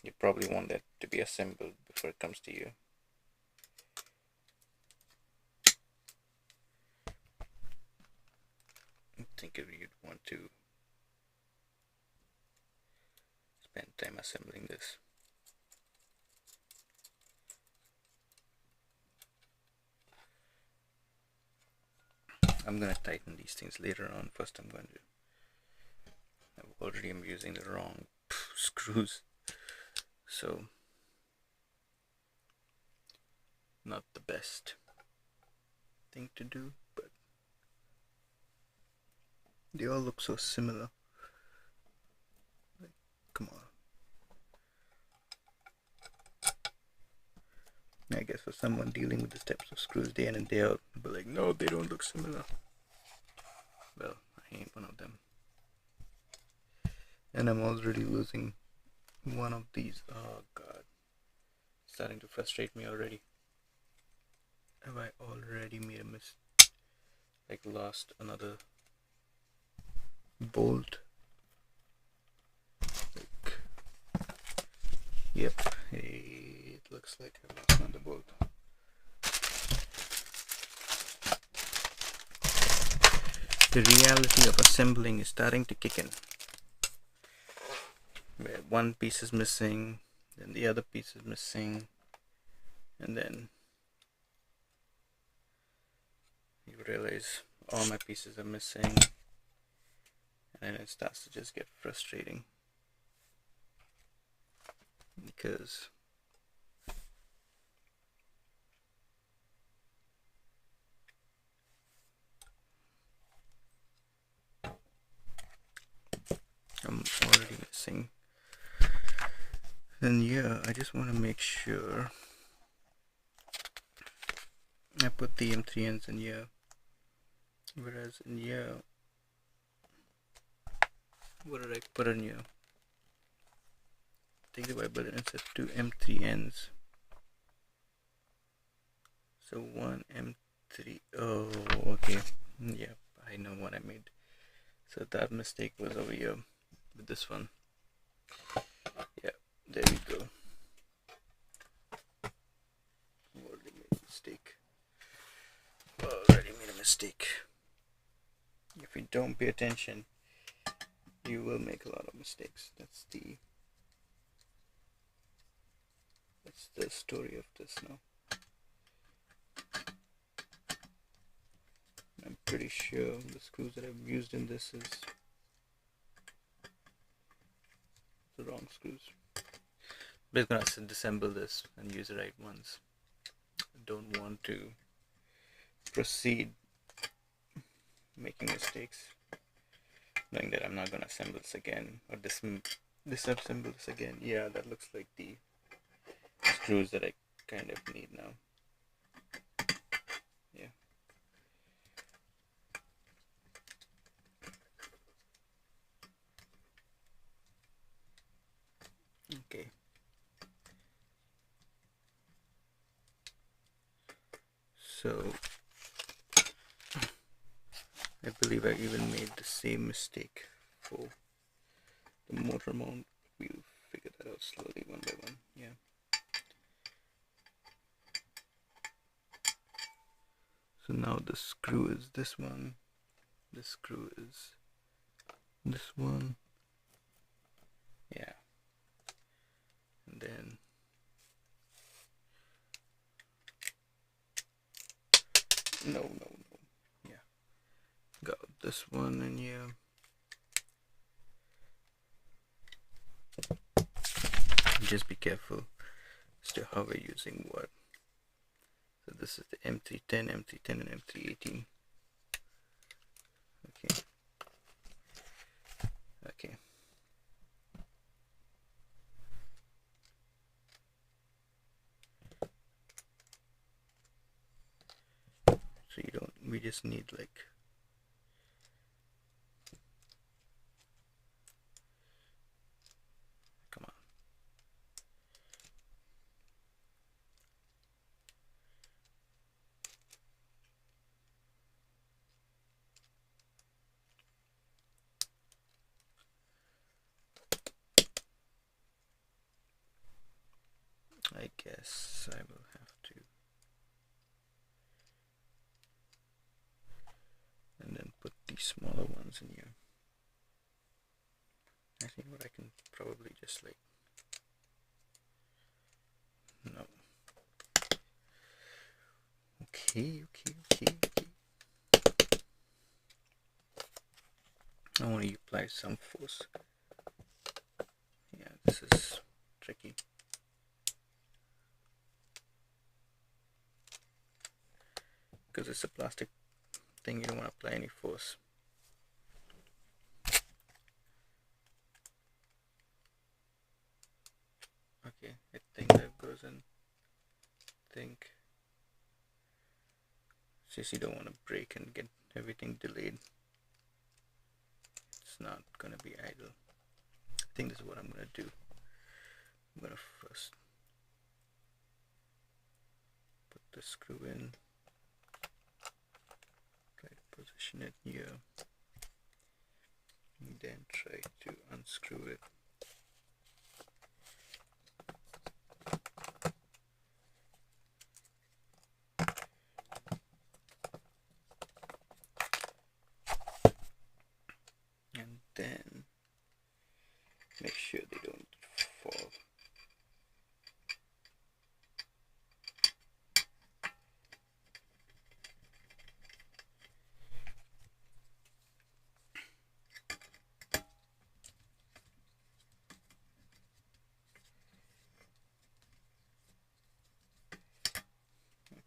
you probably want that to be assembled before it comes to you. I think you'd want to spend time assembling this. I'm gonna tighten these things later on. First I'm going to, I'm using the wrong screws, so not the best thing to do, but they all look so similar. Like, come on. I guess for someone dealing with these types of screws day in and day out, but like, no, they don't look similar. Well, I ain't one of them. And I'm already losing one of these. Oh god, it's starting to frustrate me already. Have I already made a mistake? Like lost another bolt? Like, yep, it looks like I lost another bolt. The reality of assembling is starting to kick in. Where one piece is missing, then the other piece is missing, and then you realize all my pieces are missing, and then it starts to just get frustrating because I'm already missing. Then yeah, I just want to make sure I put the M3Ns in here, whereas in here, what did I put in here? I think if I put it instead 2 M3Ns, so 1 M3, oh okay, yeah, I know what I made. So that mistake was over here with this one. Yeah, there we go. Already made a mistake. Already made a mistake. If you don't pay attention, you will make a lot of mistakes. That's the story of this now. I'm pretty sure the screws that I've used in this is the wrong screws. But I'm gonna disassemble this and use the right ones. I don't want to proceed making mistakes, knowing that I'm not gonna assemble this again or disassemble this again. Yeah, that looks like the screws that I kind of need now. Yeah. Okay. So I believe I even made the same mistake for the motor mount. We'll figure that out slowly one by one. Yeah. So now the screw is this one. The screw is this one. Yeah. And then no. Yeah. Got this one in here. Just be careful as to how we're using what. So this is the M310, M310, and M318. Okay. Okay. So you don't, we just need like come on. I guess I will have to, and then put these smaller ones in here. I think what I can probably just like, no. Okay. I want to apply some force. Yeah, this is tricky. Because it's a plastic thing, you don't want to apply any force. Okay, I think that goes in. Since you don't want to break and get everything delayed, it's not gonna be idle. I think this is what I'm gonna do. I'm gonna first put the screw in, try to position it here, and then try to unscrew it. And then make sure they don't fall.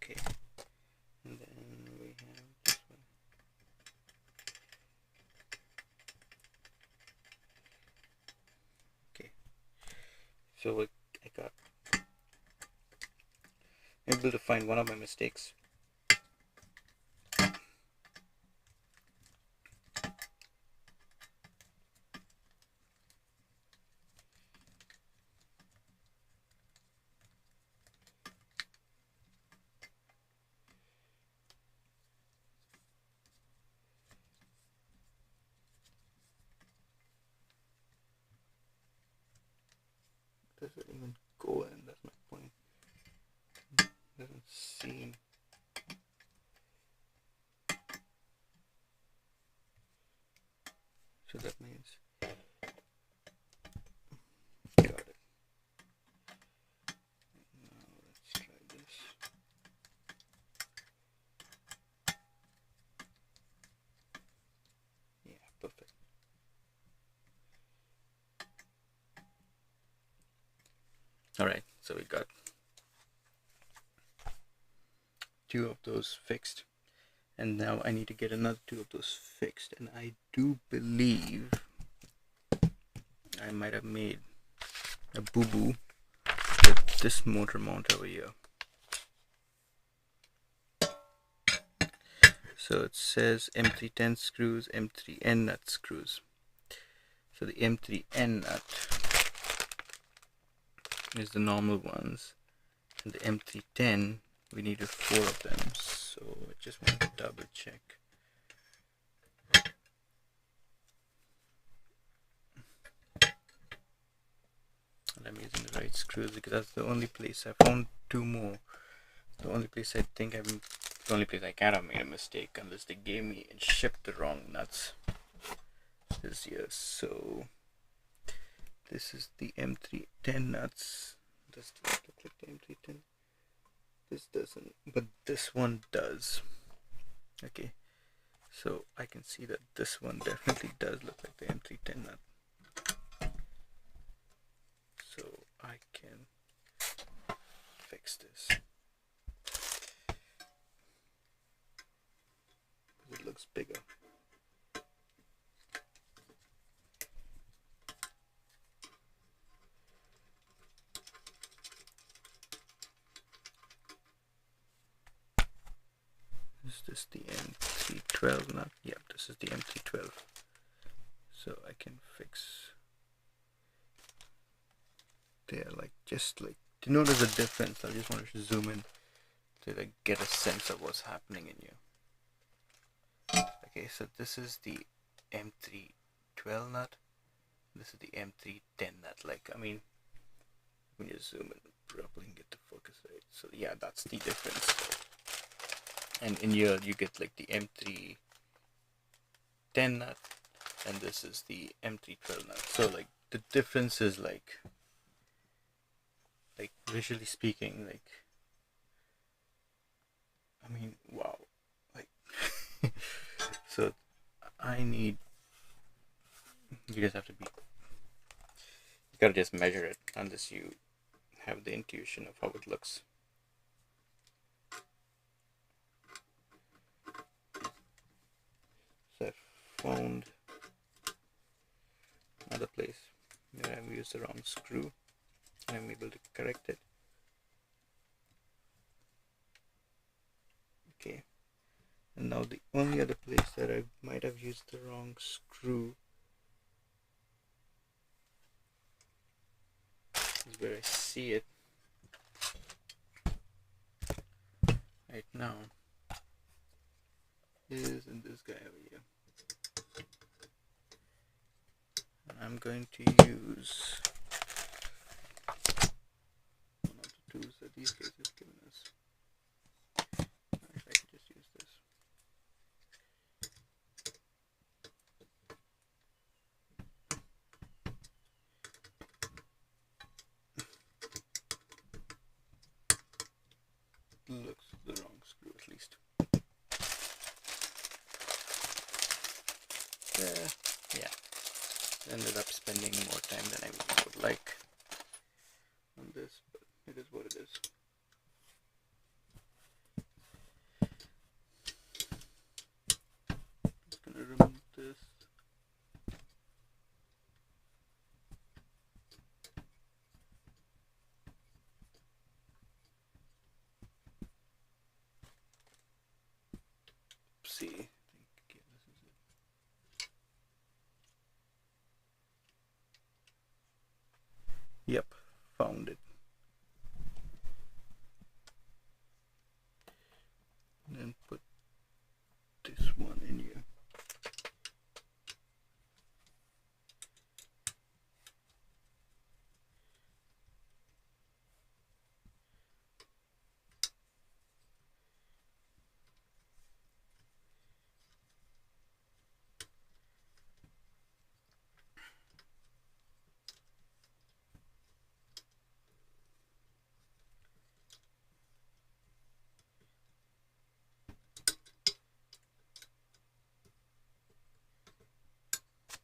Okay, and then we have this one. Okay, so I got able to find one of my mistakes. Does it even go in? That's my point. Doesn't seem. So that means got it. Now let's try this. Yeah, perfect. Alright, so we got two of those fixed, and now I need to get another two of those fixed, and I do believe I might have made a boo-boo with this motor mount over here. So it says M310 screws, M3N nut screws. So the M3N nut is the normal ones, and the M310 we needed 4 of them. So I just want to double check. And I'm using the right screws because that's the only place I found 2 more. The only place I think the only place I kind of made a mistake, unless they gave me and shipped the wrong nuts, is here. So this is the M310 nuts. Does it look like the M310? This doesn't, but this one does. Okay, so I can see that this one definitely does look like the M310 nut. So I can fix this. It looks bigger. Is this the M312 nut? Yep, this is the M312. So I can fix there, like just like to notice the difference. I just wanted to zoom in to like get a sense of what's happening in here. Okay, so this is the M312 nut. This is the M310 nut. Like, I mean, when you zoom in properly and get the focus right. So yeah, that's the difference. And in here you get like the M310 nut, and this is the M312 nut. So like the difference is like visually speaking, like, I mean, wow, like so I need, you guys have to be, you gotta just measure it unless you have the intuition of how it looks. So I found another place where I've used the wrong screw and I'm able to correct it. Okay, and now the only other place that I might have used the wrong screw is where I see it right now, is in this guy over here. And I'm going to use one of the tools that these guys have given us. If I could just use this. Looks the wrong screw at least. Yeah. Ended up spending more time than I would like on this, but it is what it is. Just gonna remove this. See, okay, this is it. Yep, found it. And then put this one in here.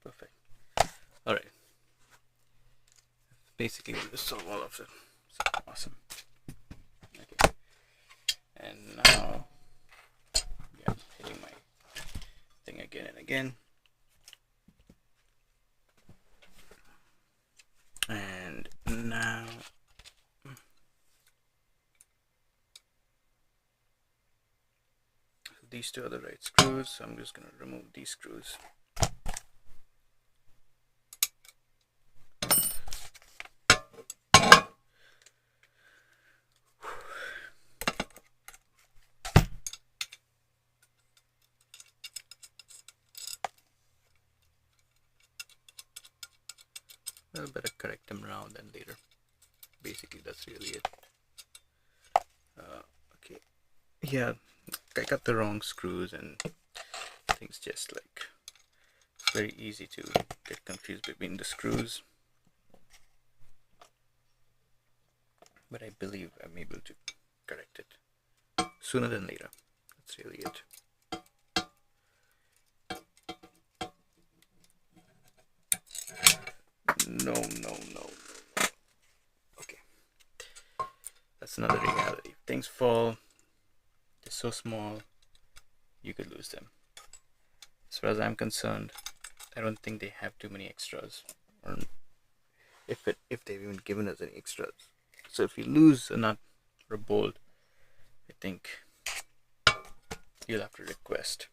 Perfect. Alright. Basically, we just solve all of it. So, awesome. Okay. And now, yeah, hitting my thing again and again. And now, these two are the right screws, so I'm just going to remove these screws. I'll better correct them now than later. Basically, that's really it. Okay, yeah, I got the wrong screws, and things just like, it's very easy to get confused between the screws. But I believe I'm able to correct it sooner than later. That's really it. No. Okay. That's another reality. Things fall. They're so small, you could lose them. As far as I'm concerned, I don't think they have too many extras, or if they've even given us any extras. So if you lose a nut or a bolt, I think you'll have to request.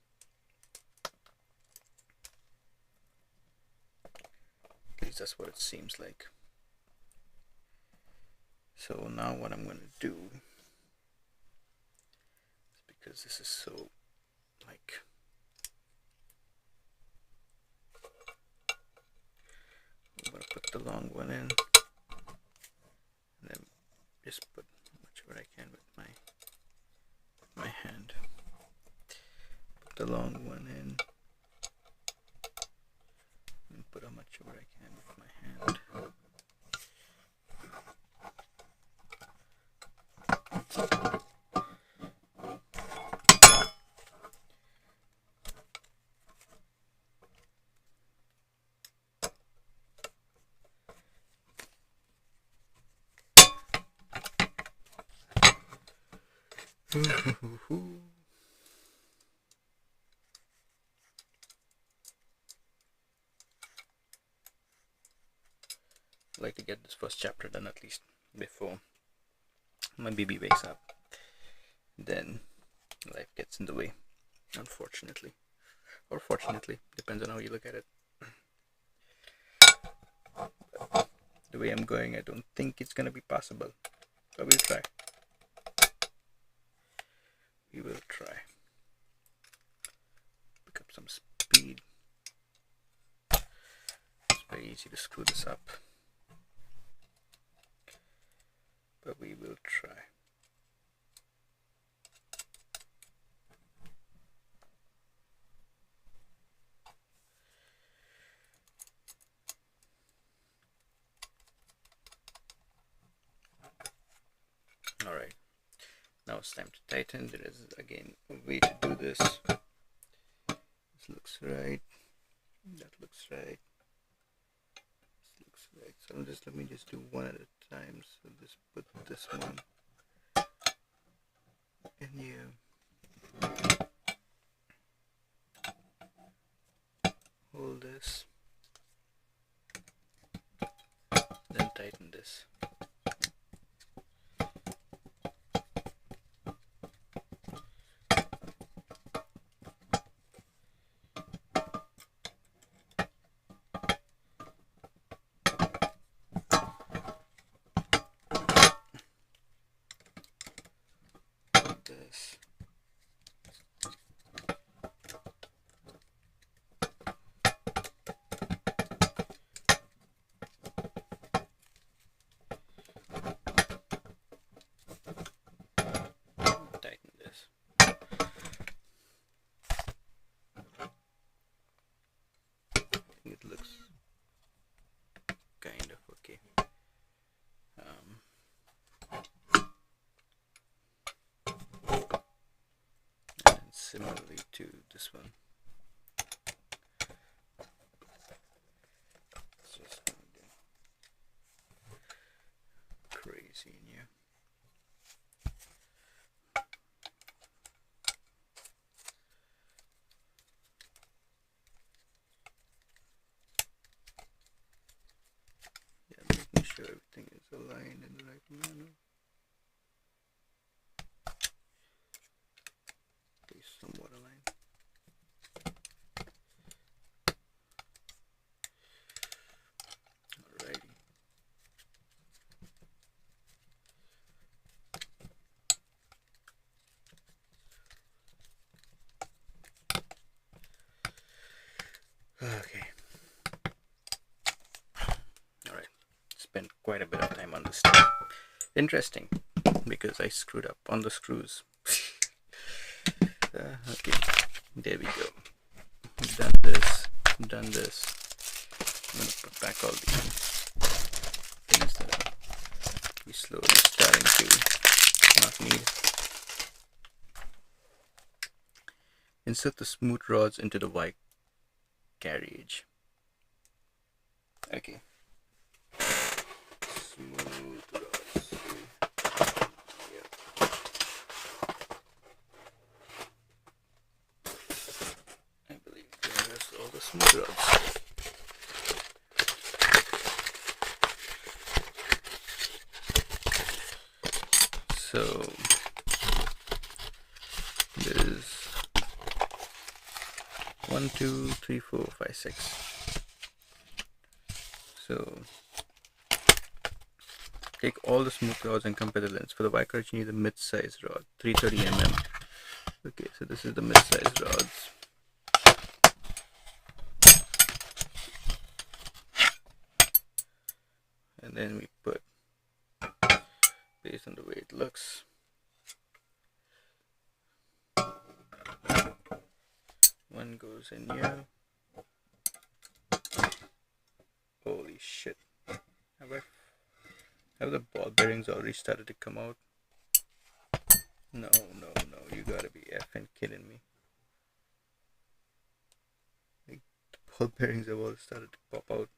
At least that's what it seems like. So now what I'm going to do, is because this is so like, I'm going to put the long one in, and then just put whatever I can with my hand. Put the long one in, and put how much over I can with my hand. I'd like to get this first chapter done at least before my baby wakes up. Then life gets in the way, unfortunately, or fortunately, depends on how you look at it. But the way I'm going, I don't think it's gonna be possible, but we'll try. We will try. Pick up some speed. It's very easy to screw this up, but we will try. Alright, now it's time to tighten. There is again a way to do this. This looks right. That looks right. This looks right. So let me just do one at a time. So just put this one in here. Hold this. Then tighten this. This. Tighten this. I think it looks kind of okay. And similarly to this one. It's just gonna get crazy in here. Yeah, making sure everything is aligned in the right manner. At least somewhat spent quite a bit of time on this stuff. Interesting, because I screwed up on the screws. Okay, there we go. Done this. I'm gonna put back all the things that we slowly starting to not need. Insert the smooth rods into the Y carriage. Okay. Smooth rods. Yeah. I believe there's all the smooth rods. So there's 1, 2, 3, 4, 5, 6. So take all the smooth rods and compare the lengths. For the Y carriage, you need a mid-size rod, 330 mm. Okay, so this is the mid-size rods. And then we put, based on the way it looks, one goes in here. Holy shit. Have the ball bearings already started to come out? No, you gotta be effing kidding me. Like, the ball bearings have all started to pop out.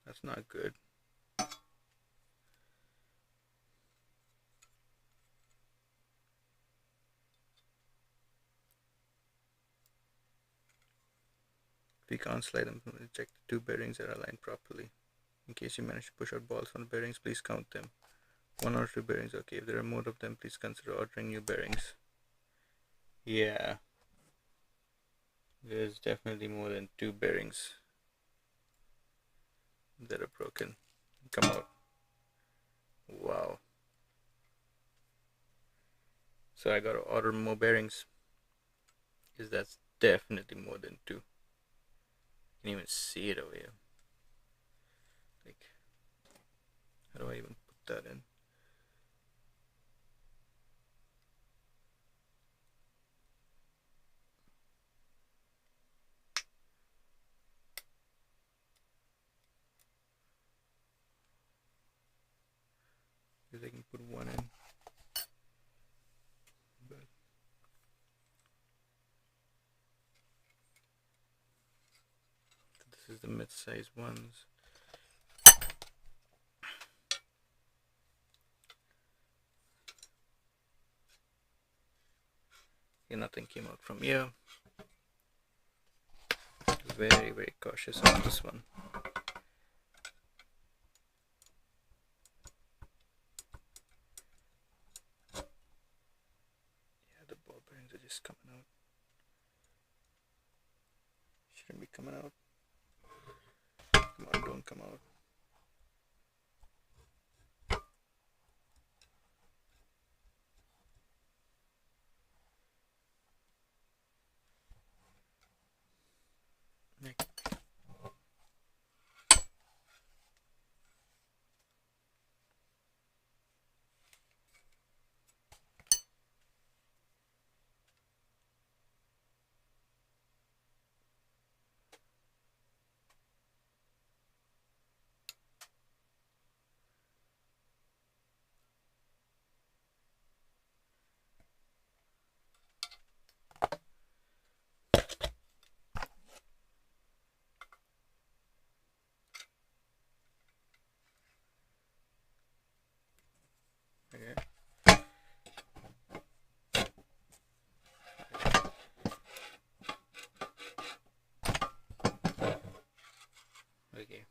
That's not good. If you can't slide them, check the two bearings are aligned properly. In case you manage to push out balls from the bearings, please count them. 1 or 2 bearings, okay. If there are more of them, please consider ordering new bearings. Yeah. There's definitely more than 2 bearings that are broken. Come out. Wow. So I gotta order more bearings, because that's definitely more than 2. You can even see it over here. Like, how do I even put that in? Because I can put 1 in. But this is the mid-size ones. Okay, nothing came out from here. Very, very cautious on this one. Yeah, the ball bearings are just coming out. Shouldn't be coming out. Come on, don't come out. Nick. Okay. Okay.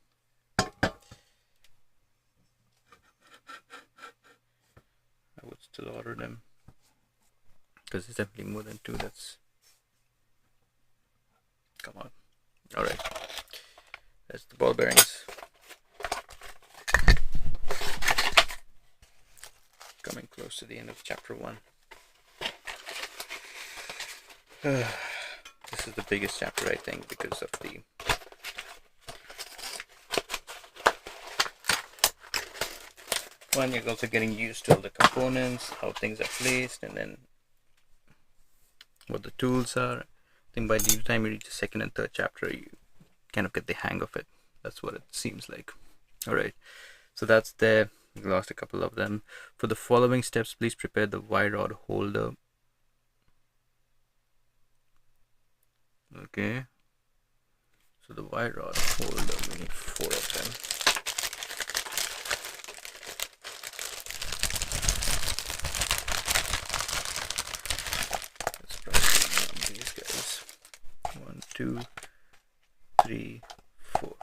I would still order them, because it's definitely more than 2. That's, come on. Alright, that's the ball bearings. Coming close to the end of chapter 1. This is the biggest chapter, I think, because of the One, you're also getting used to all the components, how things are placed, and then what the tools are. I think by the time you reach the second and third chapter, you kind of get the hang of it. That's what it seems like. Alright, so that's there. We lost a couple of them. For the following steps, please prepare the wire rod holder. Okay, so the wire rod holder, we need 4 of them. Let's probably these guys. 1, 2, 3, 4.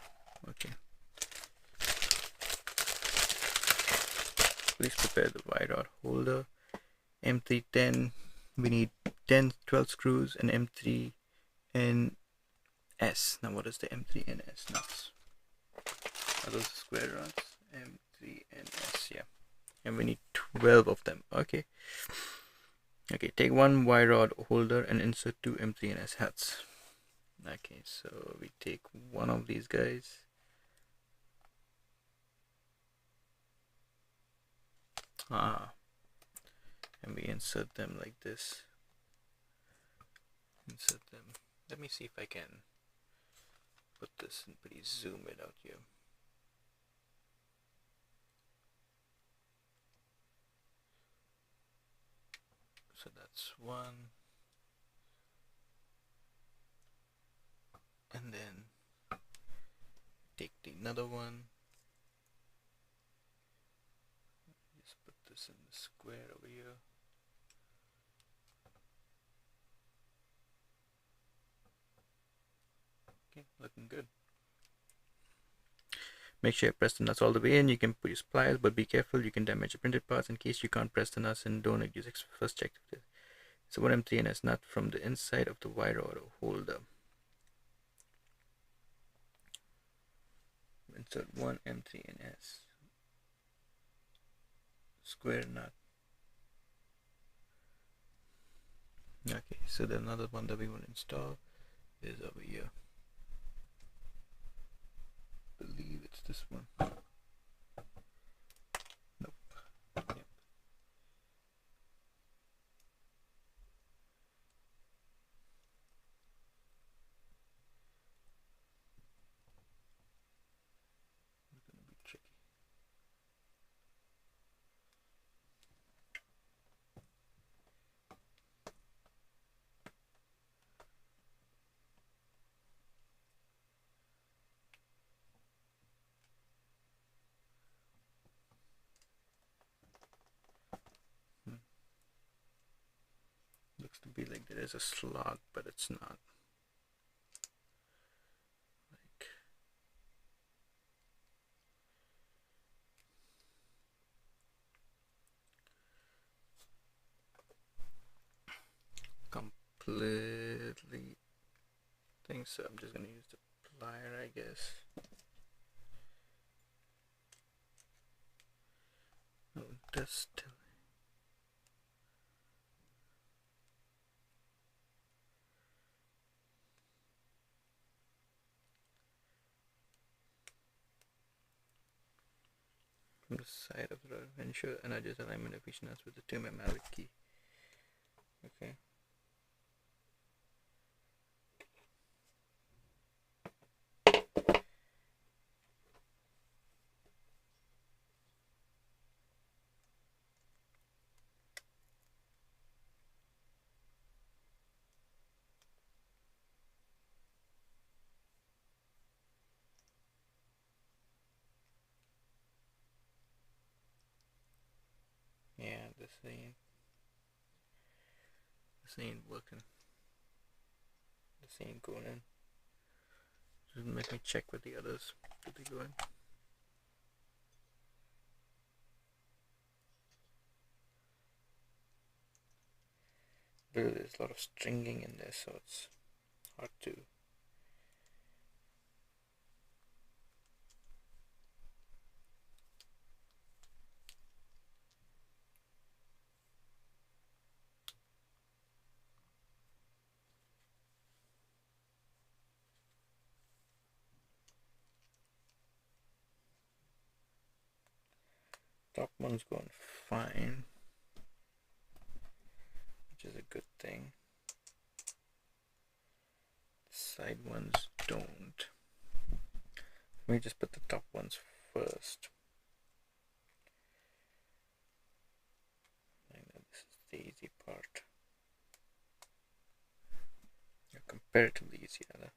Okay. Please prepare the wire rod holder. M310, we need 12 screws, and M3 and S. Now what is the M3 and S nuts? Are those square rods? M3 and S, yeah. And we need 12 of them. Okay. Okay, take one wire rod holder and insert 2 M3 and S heads. Okay, so we take one of these guys. And we insert them like this. Insert them. Let me see if I can put this and pretty zoom it out here. So that's one. And then take another one. Just put this in the square over here. Okay, looking good. Make sure you press the nuts all the way in. You can put your pliers, but be careful, you can damage the printed parts. In case you can't press the nuts, and don't use first check this. So one M3 and S nut from the inside of the wire rod holder. Insert one M3 and S square nut. Okay, so the another one that we want to install is over here. I believe it's this one. Nope. Yep. It's gonna be tricky. Looks to be like there is a slot, but it's not. Like completely think so. I'm just gonna use the plier, I guess. Oh, that's still. From the side of the rod, ensure and adjust alignment of each nut with the 2 Mallet key. Okay. Yeah, this ain't working. This ain't going in. Just let me check with the others. Did they go in? There's a lot of stringing in there, so it's hard to. Top one's going fine, which is a good thing. Side ones don't. Let me just put the top ones first. I know this is the easy part. Or comparatively easy, rather.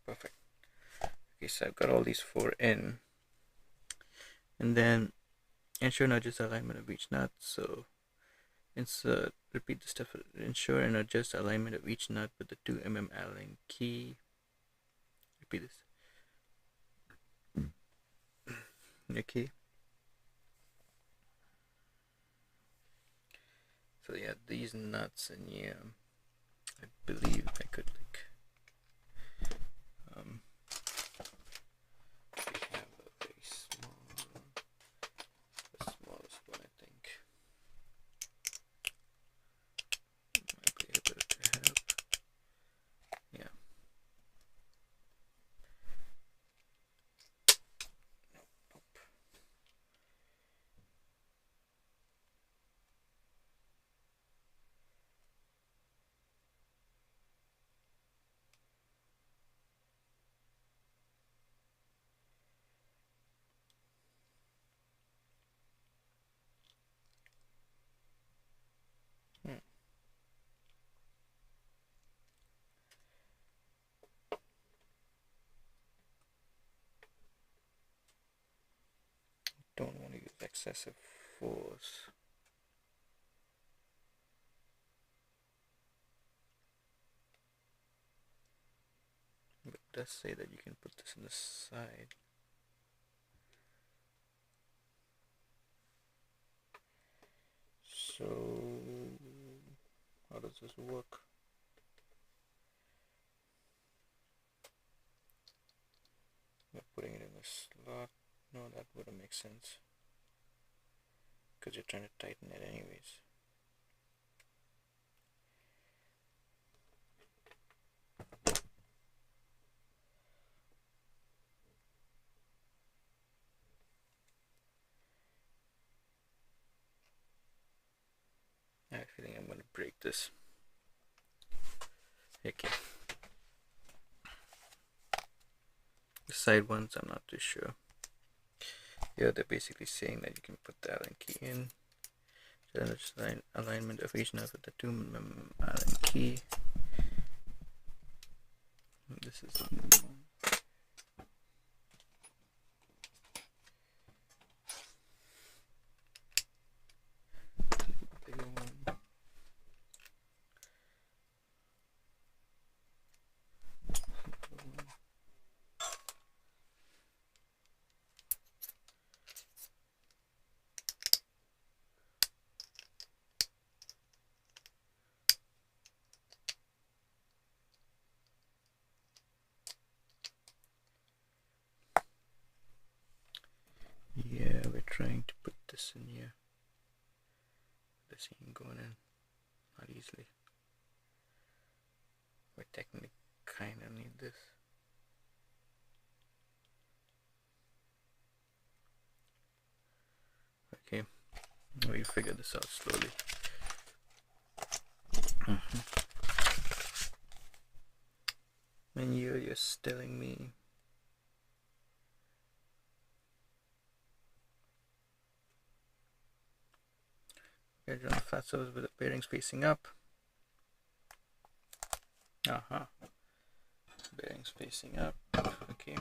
Perfect. Okay, so I've got all these four in, and then ensure not just alignment of each nut. So insert, repeat the step, ensure and adjust alignment of each nut with the 2 Allen key. Repeat this. Okay. So yeah, these nuts, and yeah, I believe I could like we have a very small, the smallest one I think might be able to help. Yeah. Nope. Don't want to use excessive force. But it does say that you can put this on the side. So how does this work? We're putting it in the slot. No, that wouldn't make sense, because you're trying to tighten it anyways. I have a feeling I'm going to break this. Okay. The side ones, I'm not too sure. Yeah, they're basically saying that you can put the Allen key in. Then it's alignment of each nut with the 2 Allen key. This is the new one. Yeah, we're trying to put this in here. This ain't going in, not easily. We technically kind of need this. Okay, we figure this out slowly. And you're just telling me. Okay, run the flat surface with the bearings facing up. Bearings facing up. Okay.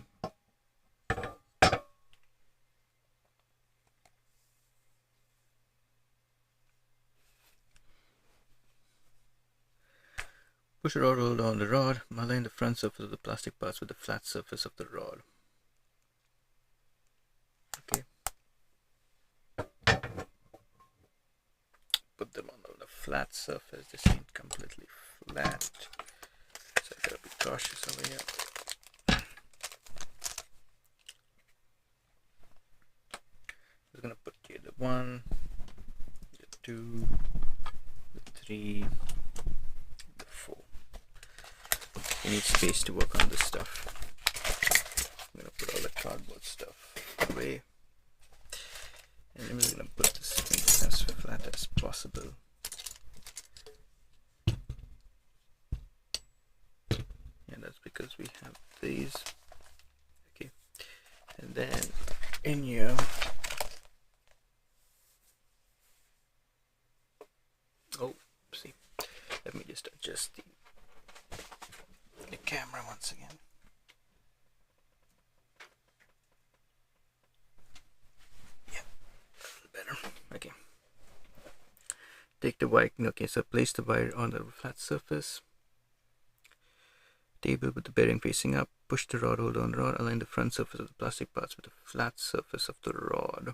Push a rod roll down the rod. Align the front surface of the plastic parts with the flat surface of the rod. Okay. Put flat surface. This ain't completely flat, so I gotta be cautious over here. I'm gonna put here the 1, the 2, the 3, the 4. You need space to work on this stuff. I'm gonna put all the cardboard stuff away, and I'm just gonna put this thing as flat as possible. And that's because we have these. Okay, and then in here, oh, see, let me just adjust the camera once again. Yeah, a little better. Okay. Take the wire. Okay, so place the wire on the flat surface. Table with the bearing facing up. Push the rod, hold on the rod. Align the front surface of the plastic parts with the flat surface of the rod.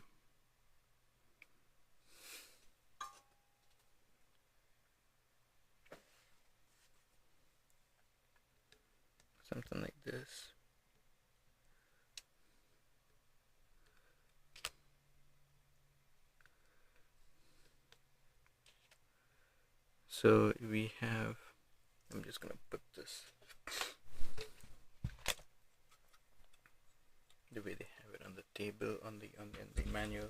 Something like this. So we have, I'm just gonna put this the way they have it on the table, on the manual.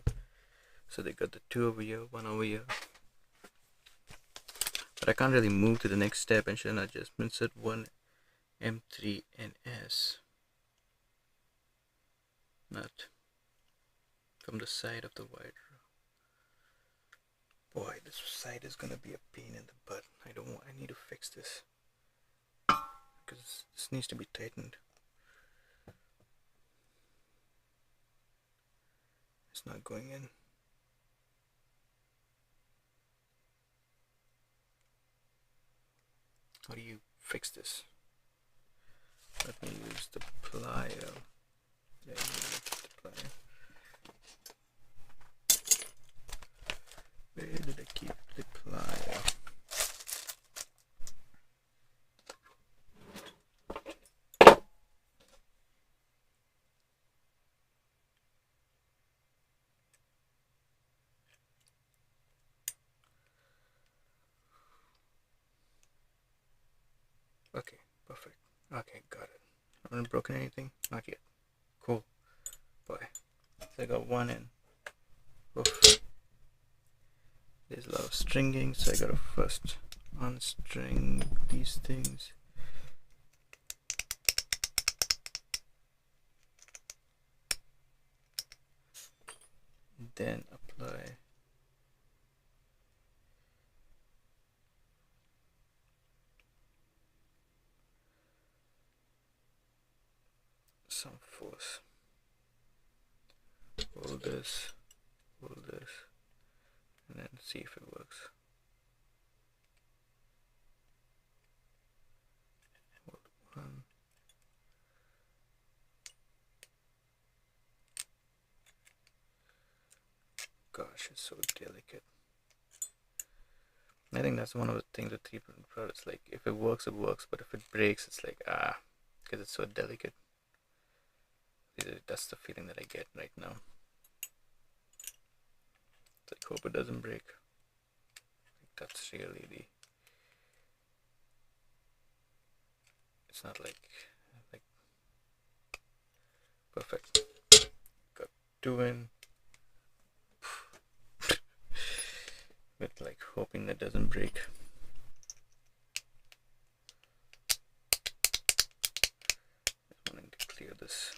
So they got the 2 over here, 1 over here. But I can't really move to the next step and should not just insert 1 M3NS. Not from the side of the wire. Boy, this side is gonna be a pain in the butt. I need to fix this, because this needs to be tightened. It's not going in. How do you fix this? Let me use the plier. Yeah, the plier. Where did I keep the plier? Okay, perfect. Okay, got it. I haven't broken anything? Not yet. Cool. Boy. So I got 1 in. Oof. There's a lot of stringing, so I gotta first unstring these things. Then apply some force. Hold this, and then see if it works. Hold 1. Gosh, it's so delicate. I think that's one of the things with 3D products. Like, if it works, it works, but if it breaks, it's like, because it's so delicate. That's the feeling that I get right now. It's like, hope it doesn't break. That's really the. It's not like perfect. Got 2 in. With like hoping that doesn't break. Just wanting to clear this.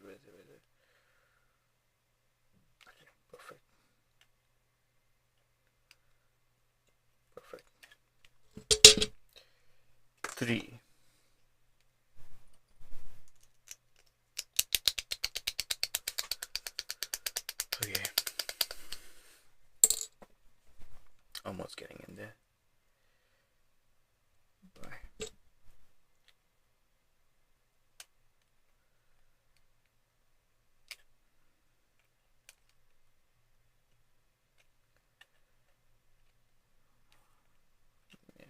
Where is it? Okay, perfect. 3. Okay. Almost getting in there. Bye. Yeah.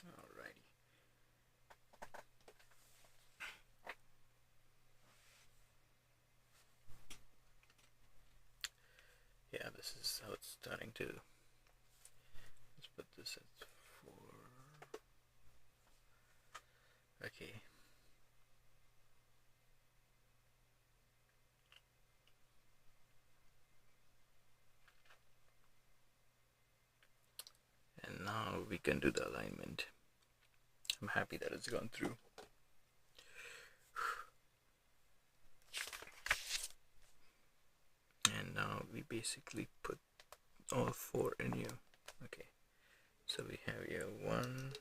Alrighty. Yeah, this is how it's starting to. Let's put this at 4. Okay. And now we can do the alignment. I'm happy that it's gone through. And now we basically put all 4 in here. Okay, so we have here 1,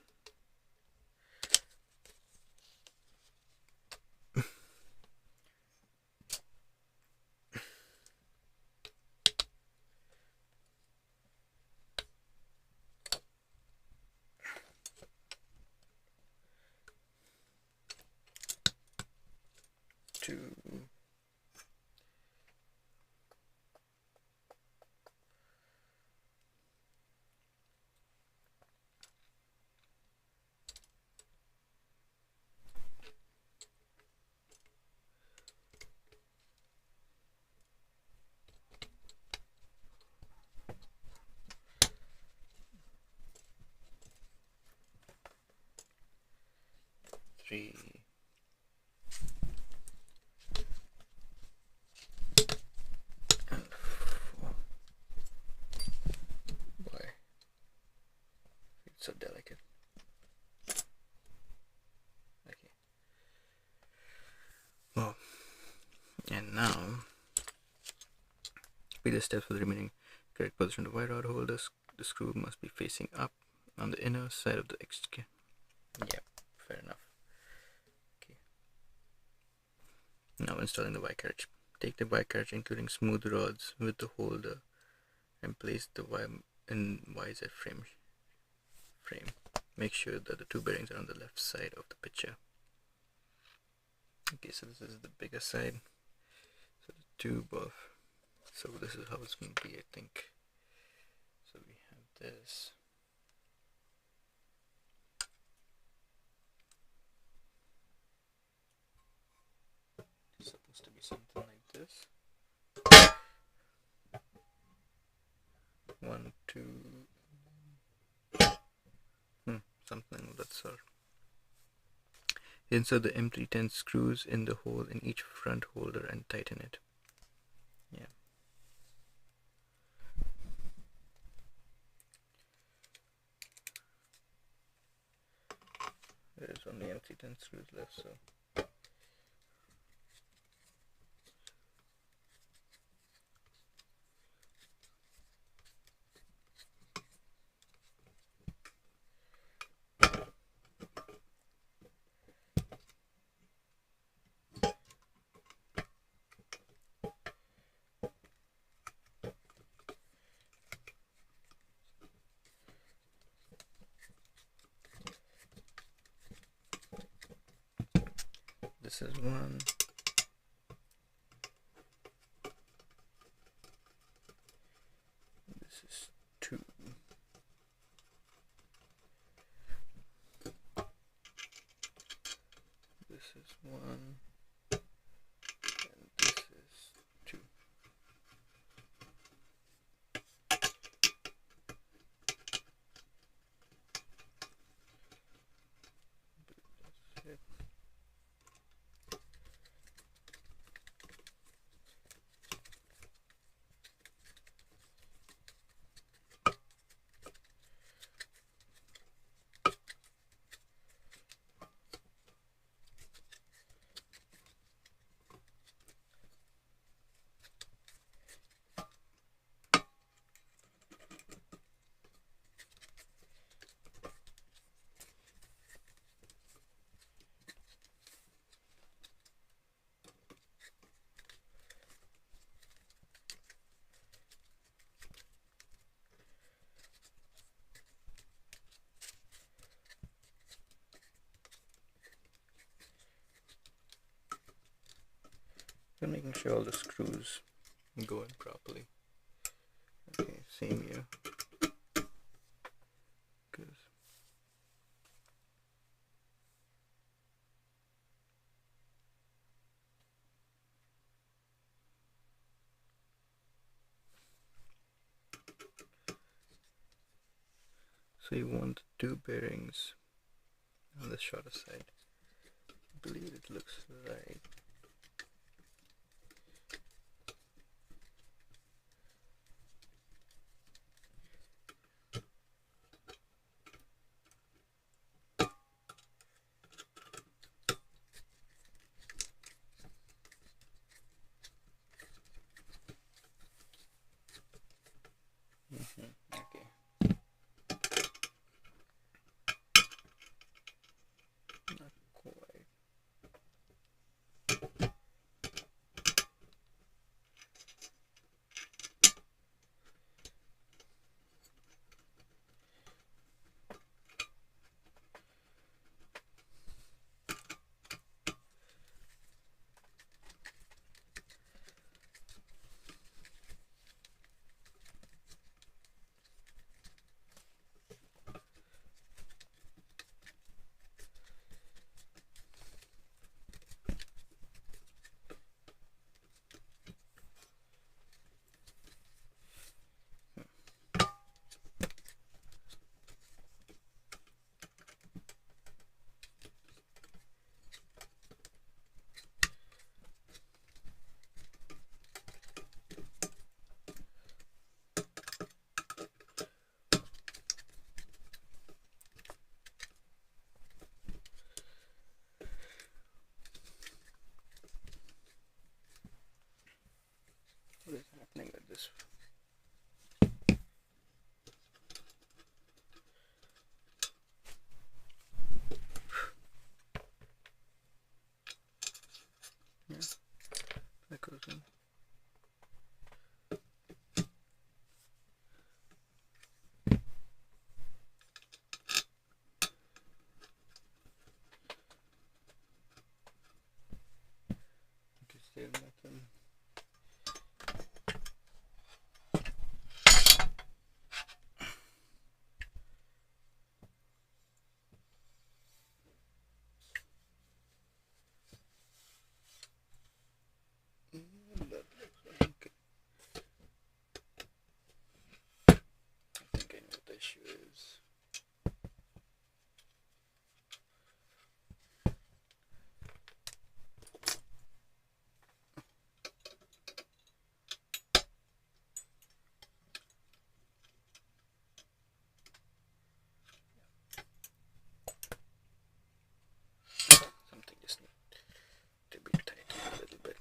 2, 3, and 4. Boy, it's so delicate. Okay. Well, and now repeat the steps for the remaining correct position of the wire rod holder. The screw must be facing up on the inner side of the extruded. Yep, fair enough. Okay. Now installing the Y carriage. Take the Y carriage, including smooth rods, with the holder, and place the Y in YZ frame. Make sure that the 2 bearings are on the left side of the picture. Okay, so this is the bigger side. So the tube of. So this is how it's going to be, I think. So we have this. It's supposed to be something like this. 1, 2. Something of that sort. Insert the M310 screws in the hole in each front holder and tighten it. Yeah. There's only M310 screws left, so. This is 1. This is 2. This is 1. And this is 2. That's it. and making sure all the screws go in properly. Okay, same here. So you want 2 bearings on the shorter side. I believe it looks right. Okay. Not quite. What is happening with this? Yeah, that goes in. Okay, still nothing. Okay. I think I know what the issue is. Something just needs to be tightened a little bit.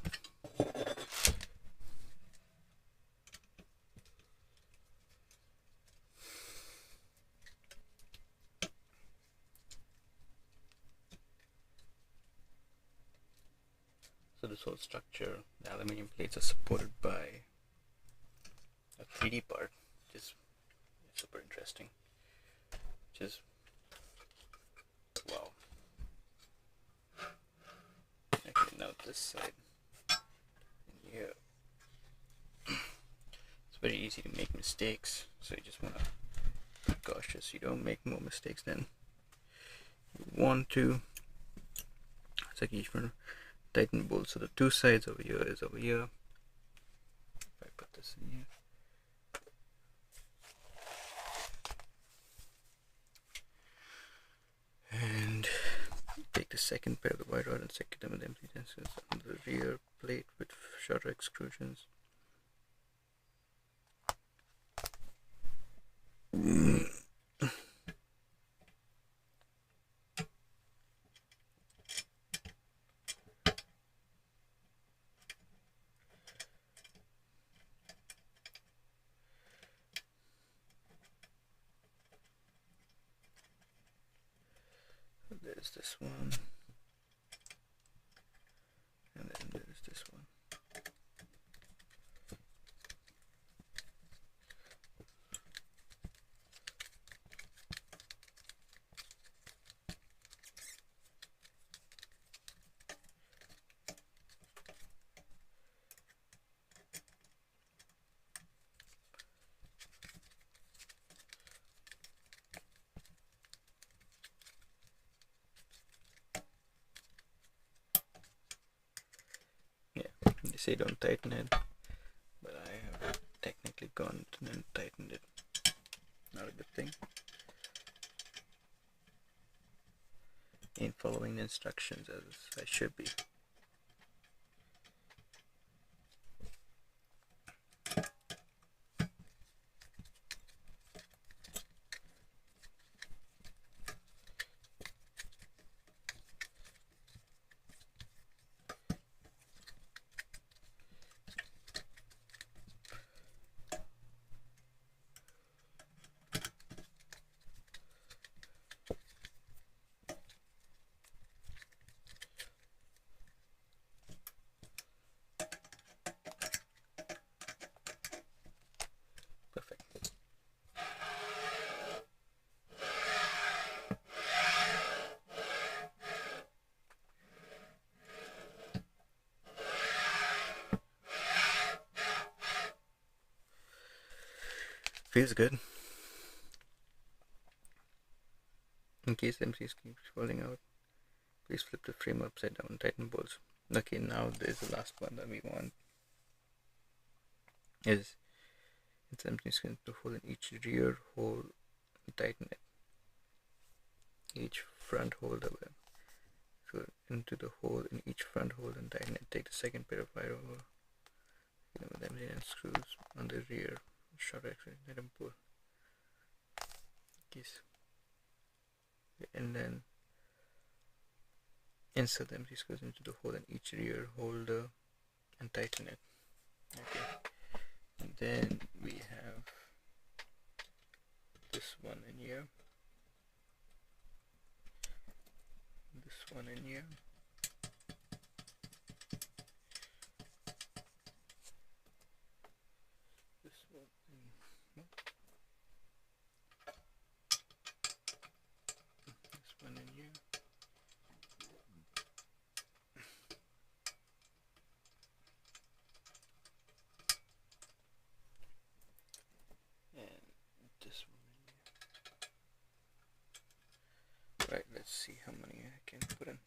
So this whole structure, the aluminium plates are supported by a 3D part, which is super interesting. Which is, wow. Okay, now this side. And here. It's very easy to make mistakes, so you just want to be cautious. You don't make more mistakes than you want to. It's like each one tighten bolts. So the 2 sides over here is over here. If I put this in here. And take the second pair of the wire rod and secure them with empty tensors on the rear plate with shorter extrusions. There's this one, and then there's this one. They say don't tighten it, but I have technically gone and tightened it. Not a good thing. Ain't following the instructions as I should be. Feels good. In case the MCU keeps falling out, please flip the frame upside down and tighten bolts. Okay, now there's the last one that we want. It's MCU going to hold in each rear hole and tighten it. Each front hole so into the hole in each front hole and tighten it. Take the second pair of wire over with them and screws on the rear. Short actually, let them pull. Keys. And then insert the empty screws into the hole in each rear holder and tighten it. Okay. And then we have this one in here. This one in here. Right, let's see how many I can put in.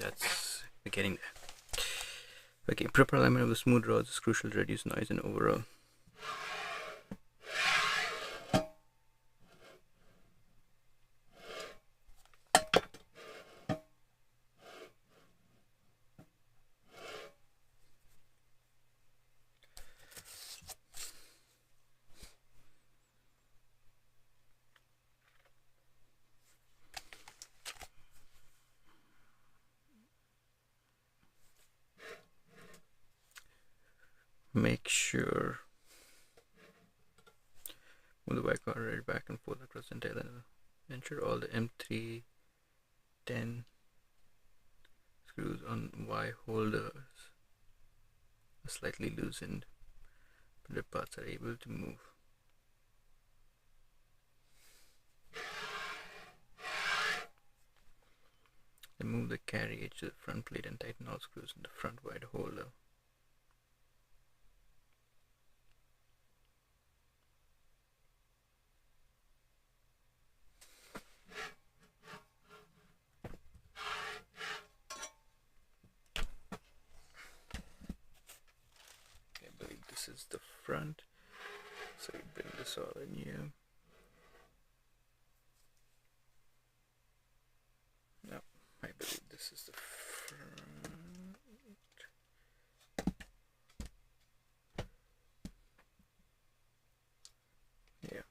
we're getting there. Okay, proper alignment of the smooth rods is crucial to reduce noise and overall. Make sure move the Y coordinate back and forth across the entire line. Ensure all the M310 screws on Y holders are slightly loosened, but the parts are able to move. Then move the carry edge to the front plate and tighten all screws in the front wide holder. This is the front, so we bring this all in here. No, I believe this is the front. Yeah.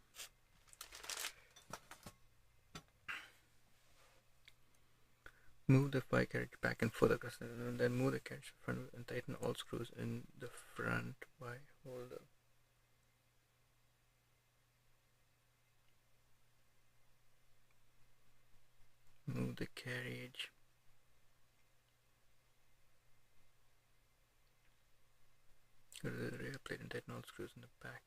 Move the Y carriage back and forth across, and then move the carriage to the front and tighten all screws in the front Y holder. Move the carriage. Go to the rear plate and tighten all screws in the back.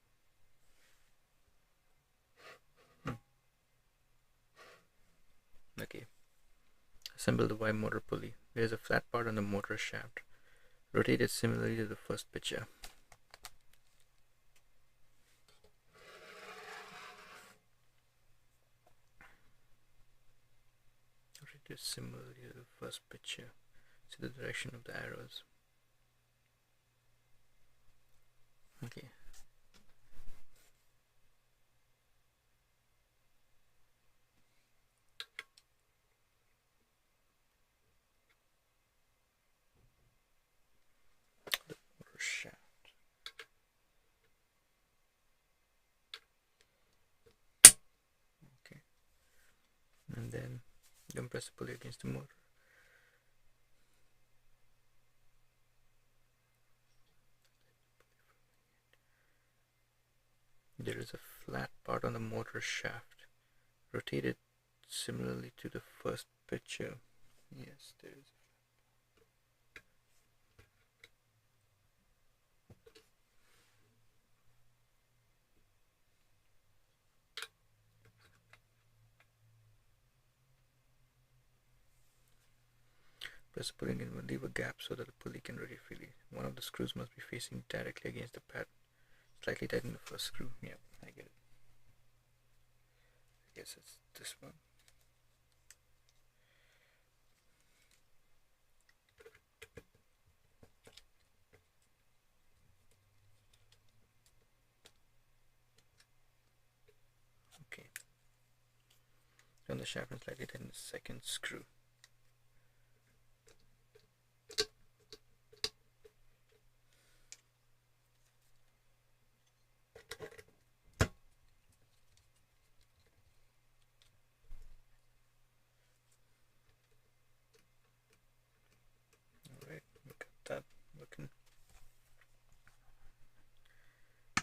Okay. Assemble the Y motor pulley. There is a flat part on the motor shaft. Rotate it similarly to the first picture. Rotate it similarly to the first picture. See the direction of the arrows. Okay. Shaft. Okay, and then don't press the pulley against the motor. There is a flat part on the motor shaft. Rotate it similarly to the first picture. Yes, there is. Press the pulley and leave a gap so that the pulley can rotate freely. One of the screws must be facing directly against the pad. Slightly tighten the first screw. Yeah, I get it. I guess it's this one. Okay. Turn the shaft and slightly tighten the second screw.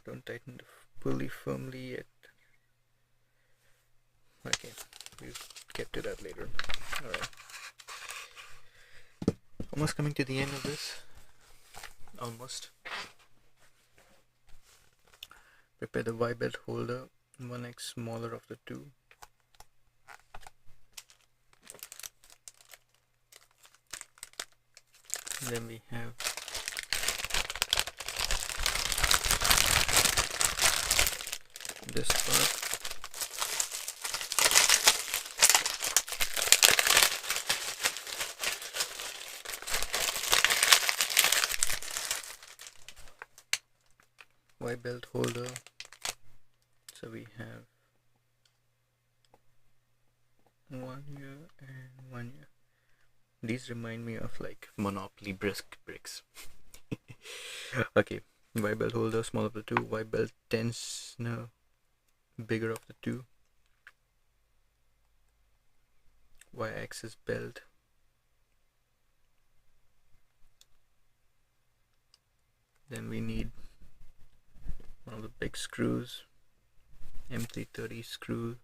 Don't tighten the pulley firmly yet. Okay, we'll get to that later. Alright. Almost coming to the end of this. Almost. Prepare the Y belt holder, 1x smaller of the two. And then we have this part. Y belt holder. So we have one here and one here. These remind me of like Monopoly bricks. Okay, Y belt holder, small of the two. Y belt tensioner, bigger of the two. Y axis belt. Then we need one of the big screws, M330 screw,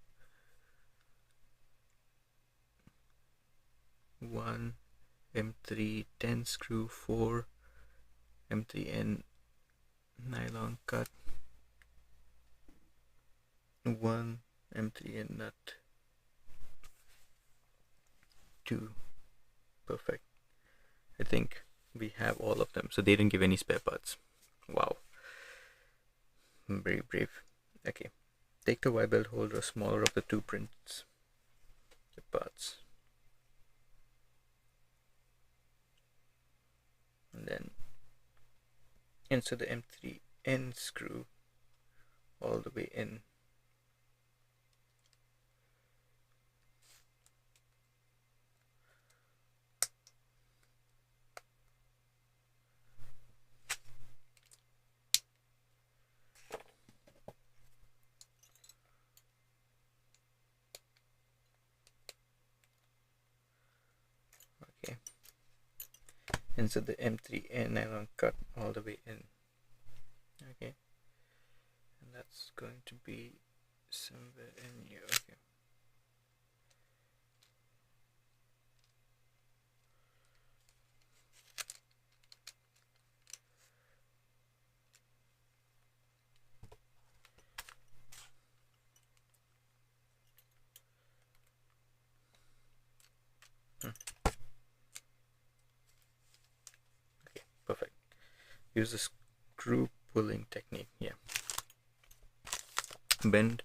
one M310 screw, 4 M3N nylon cut, one M3N nut, 2. Perfect. I think we have all of them, so they didn't give any spare parts. Wow, I'm very brave. Okay, take the Y belt holder, smaller of the two prints, the parts, and then insert the M3N screw all the way in. Okay, insert the M3N nylon cut all the way in. Okay, and that's going to be somewhere in here. Okay, okay, perfect. Use the screw pulling technique. Yeah, bend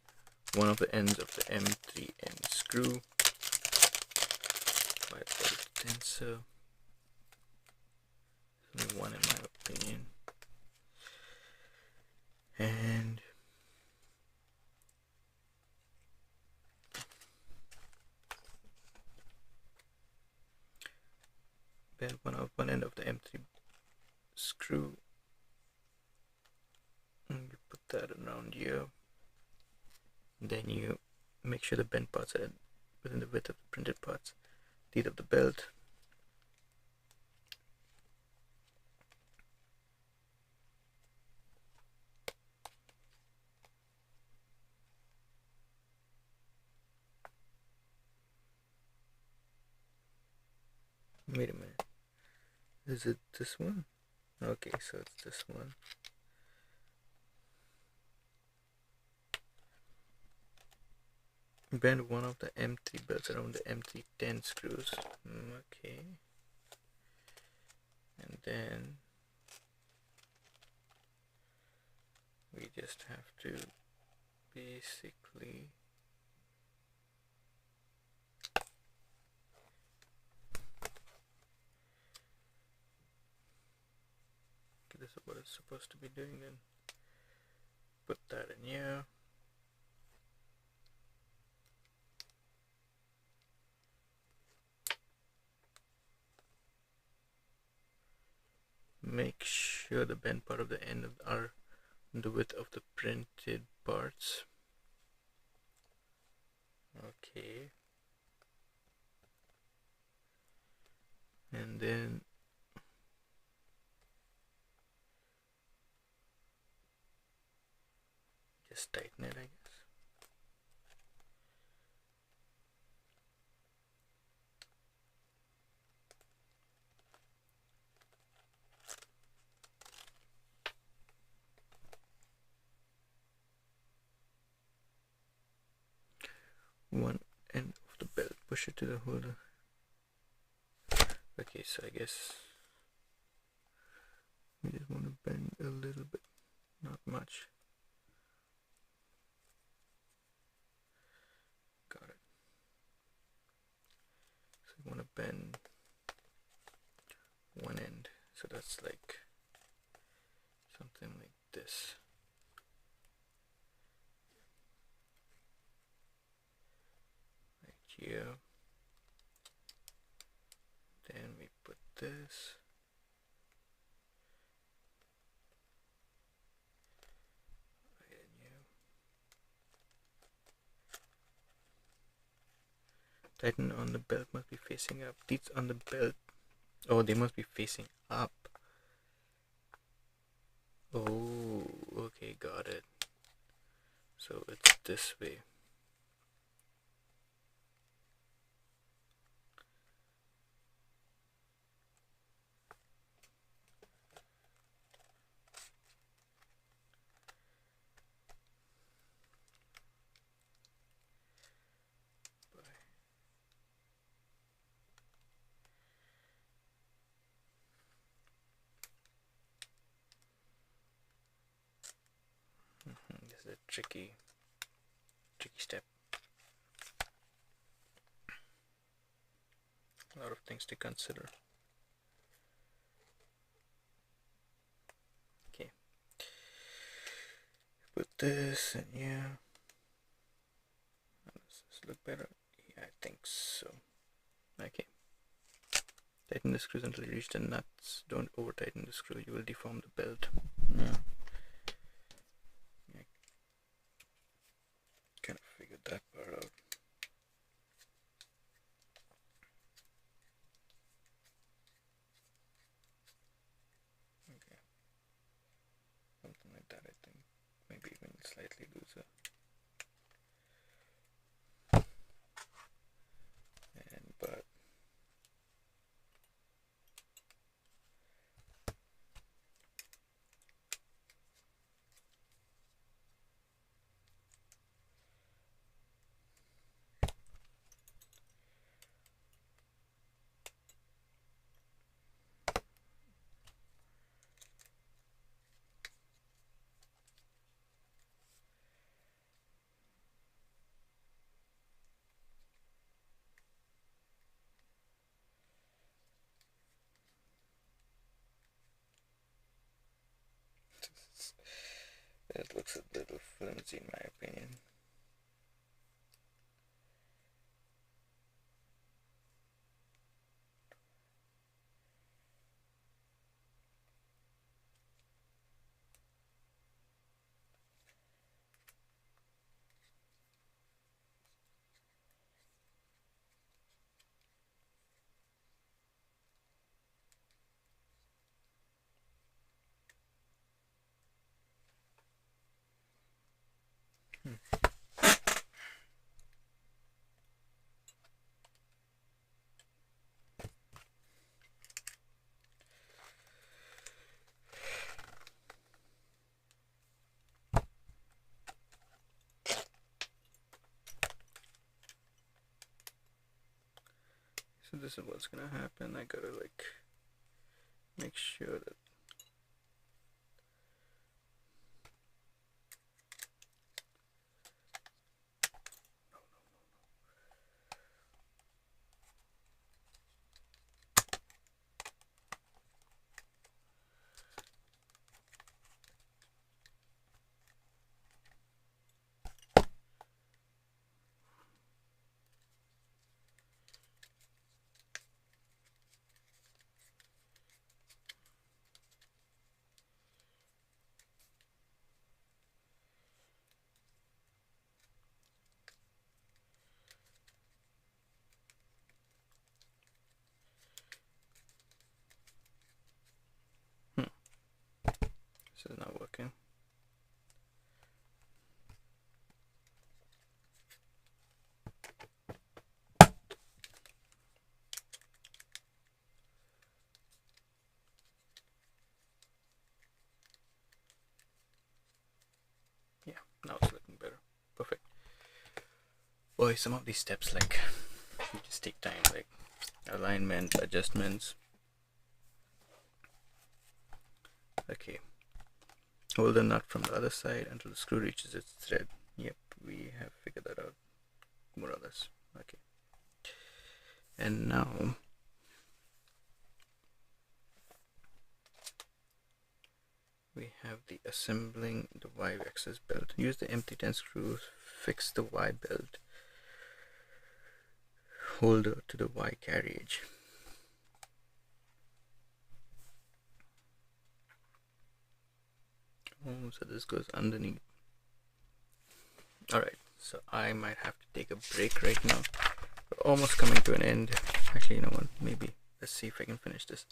one of the ends of the M3N screw by the tensor. Only one in my opinion. And bend one end of the M3 screw, and you put that around here. Then you make sure the bent parts are within the width of the printed parts. Teeth of the belt. Wait a minute. Is it this one? Okay, so it's this one. Bend one of the M3 belts around the M310 screws. Okay. And then we just have to basically this is what it's supposed to be doing. Then put that in here. Make sure the bent part of the end are the width of the printed parts. Okay. And then just tighten it, I guess. One end of the belt, push it to the holder. Okay, so I guess we just want to bend a little bit, not much. Got it. So we want to bend one end, so that's like something like this. here. Then we put this. Tighten on the belt must be facing up. These on the belt, oh, they must be facing up. Oh, okay, got it. So it's this way. This is a tricky step. A lot of things to consider. Okay, put this in here. Does this look better? Yeah, I think so. Okay. Tighten the screws until you reach the nuts. Don't over tighten the screw, you will deform the belt. Yeah. Kind of figured that part out. Okay. Something like that, I think. Maybe even slightly looser. But it looks a little flimsy in my opinion. So this is what's gonna happen. I gotta like make sure that this is not working. Yeah, now it's looking better. Perfect. Boy, some of these steps like just take time, like alignment, adjustments. Okay. Hold the nut from the other side until the screw reaches its thread. Yep, we have figured that out more or less. Okay. And now we have the assembling the Y axis belt. Use the empty 10 screws, fix the Y belt. holder to the Y carriage. Oh, so this goes underneath. Alright, so I might have to take a break right now. We're almost coming to an end. Actually, you know what? Maybe. Let's see if I can finish this.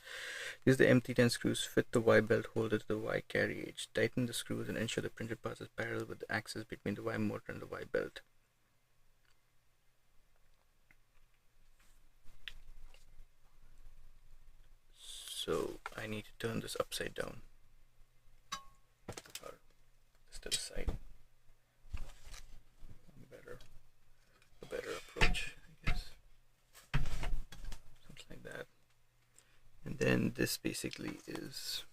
Use the MT10 screws, fit the Y belt holder to the Y carriage. Tighten the screws and ensure the printed path is parallel with the axis between the Y motor and the Y belt. So I need to turn this upside down. Or just to the side. A better approach, I guess. Something like that. And then this basically is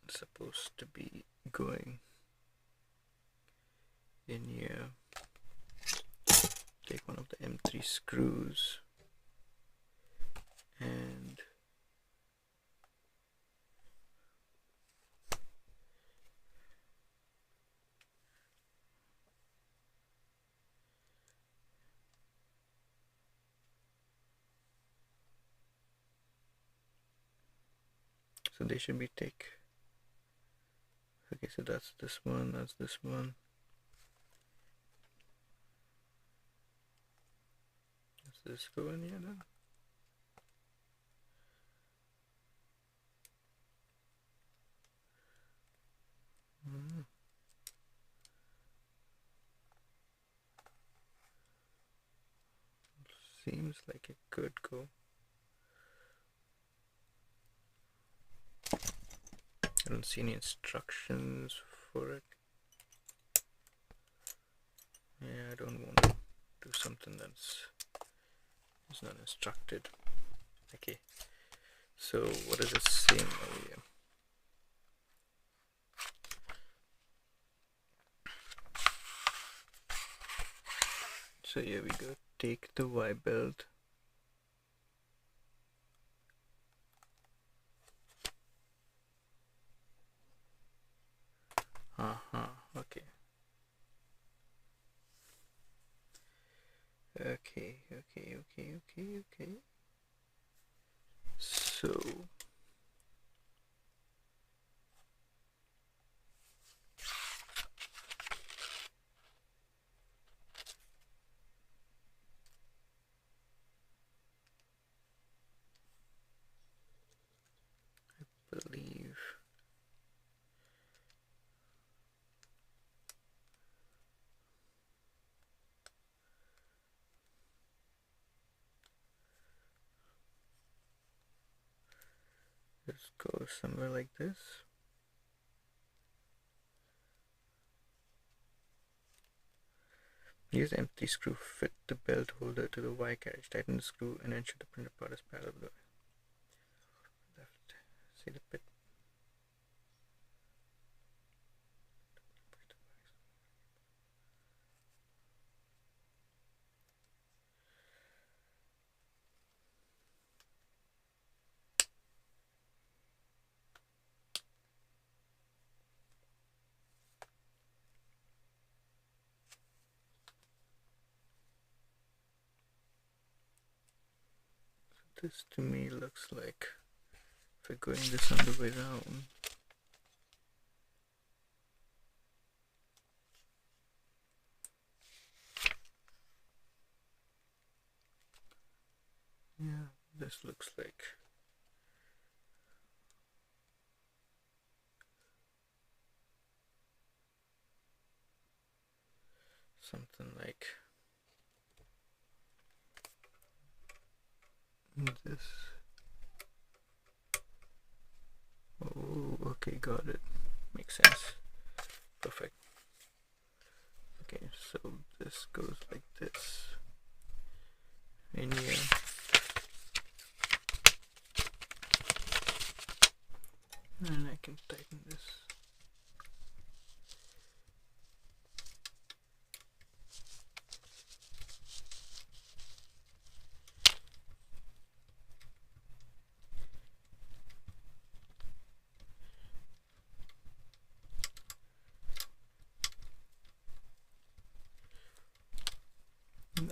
supposed to be going in here. Take one of the M3 screws and so they should be okay, so that's this one, that's this one. Does this go in here then? Seems like it could go. I don't see any instructions for it. Yeah, I don't want to do something that's not instructed. Okay, so what is it saying over here? So here we go. Take the Y belt. Okay. Okay. So I believe this goes somewhere like this. Use the empty screw, fit the belt holder to the Y carriage, tighten the screw and ensure the printed part is parallel with the left. See the bit. This to me looks like if we're going this on the way around. Yeah, this looks like something like this. Oh, okay, got it. Makes sense. Perfect. Okay, so this goes like this. In here. And I can tighten this.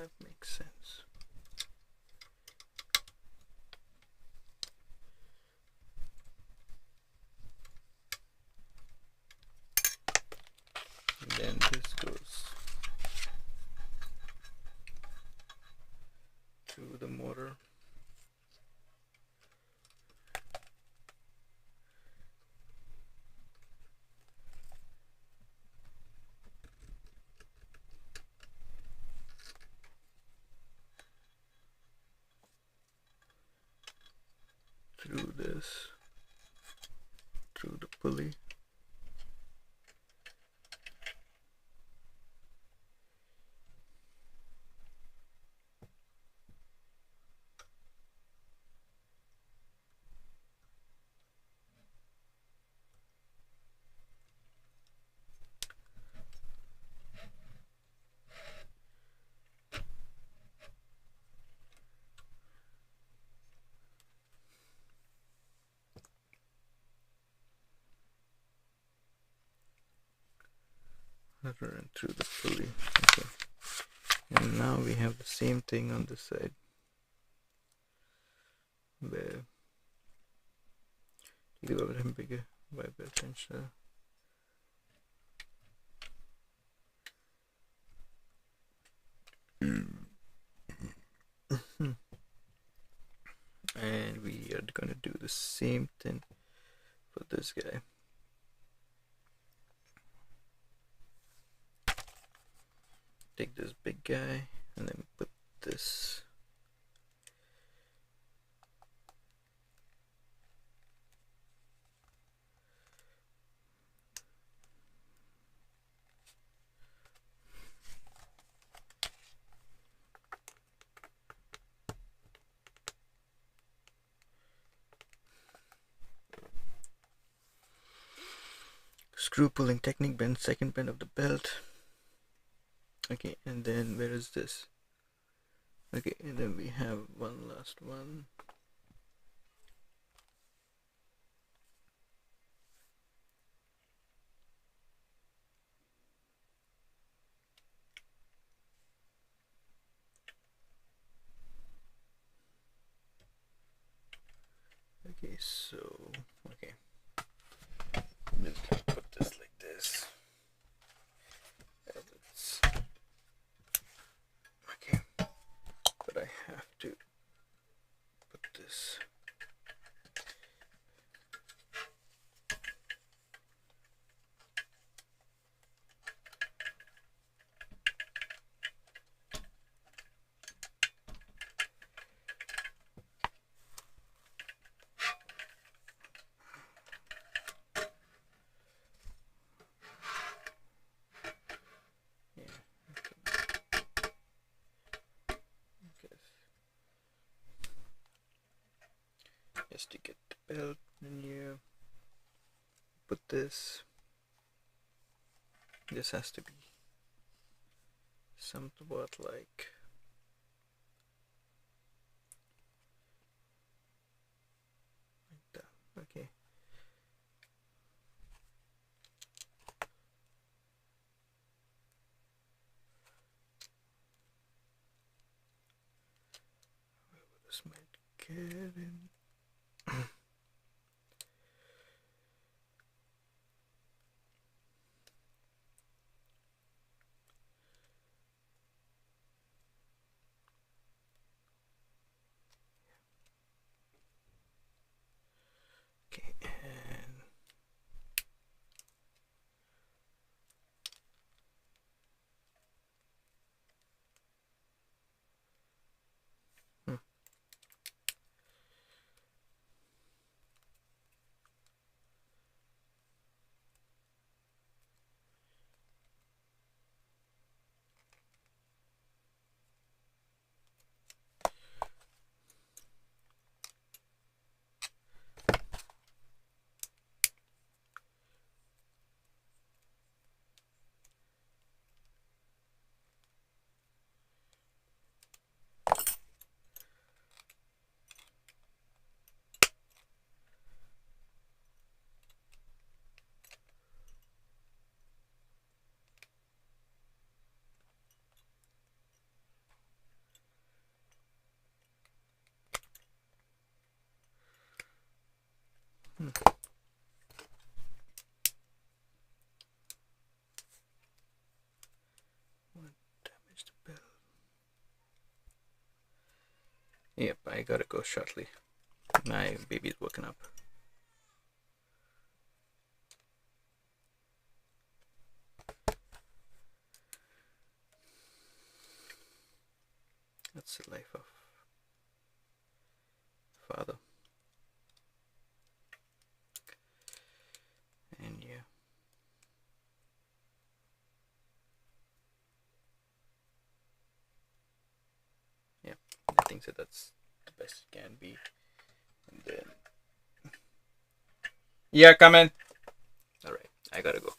that makes sense. And then this goes through the motor. Through this, through the pulley. Run through the pulley. Okay. And now we have the same thing on this side. Where you go a bigger by potential. And we are going to do the same thing for this guy. Take this big guy and then put this screw pulling technique, bend second bend of the belt. Okay, and then where is this? Okay, and then we have one last one. Okay, so okay, I'm just gonna put this like this. Okay, but I have to put this. Just to get the belt, and you put this. This has to be somewhat like that. Okay. This might get in. Okay, and Yep, I gotta go shortly. My baby's woken up. That's the life of father. And yeah. Yep, I think so that's the best it can be. And then yeah, come in. Alright, I gotta go.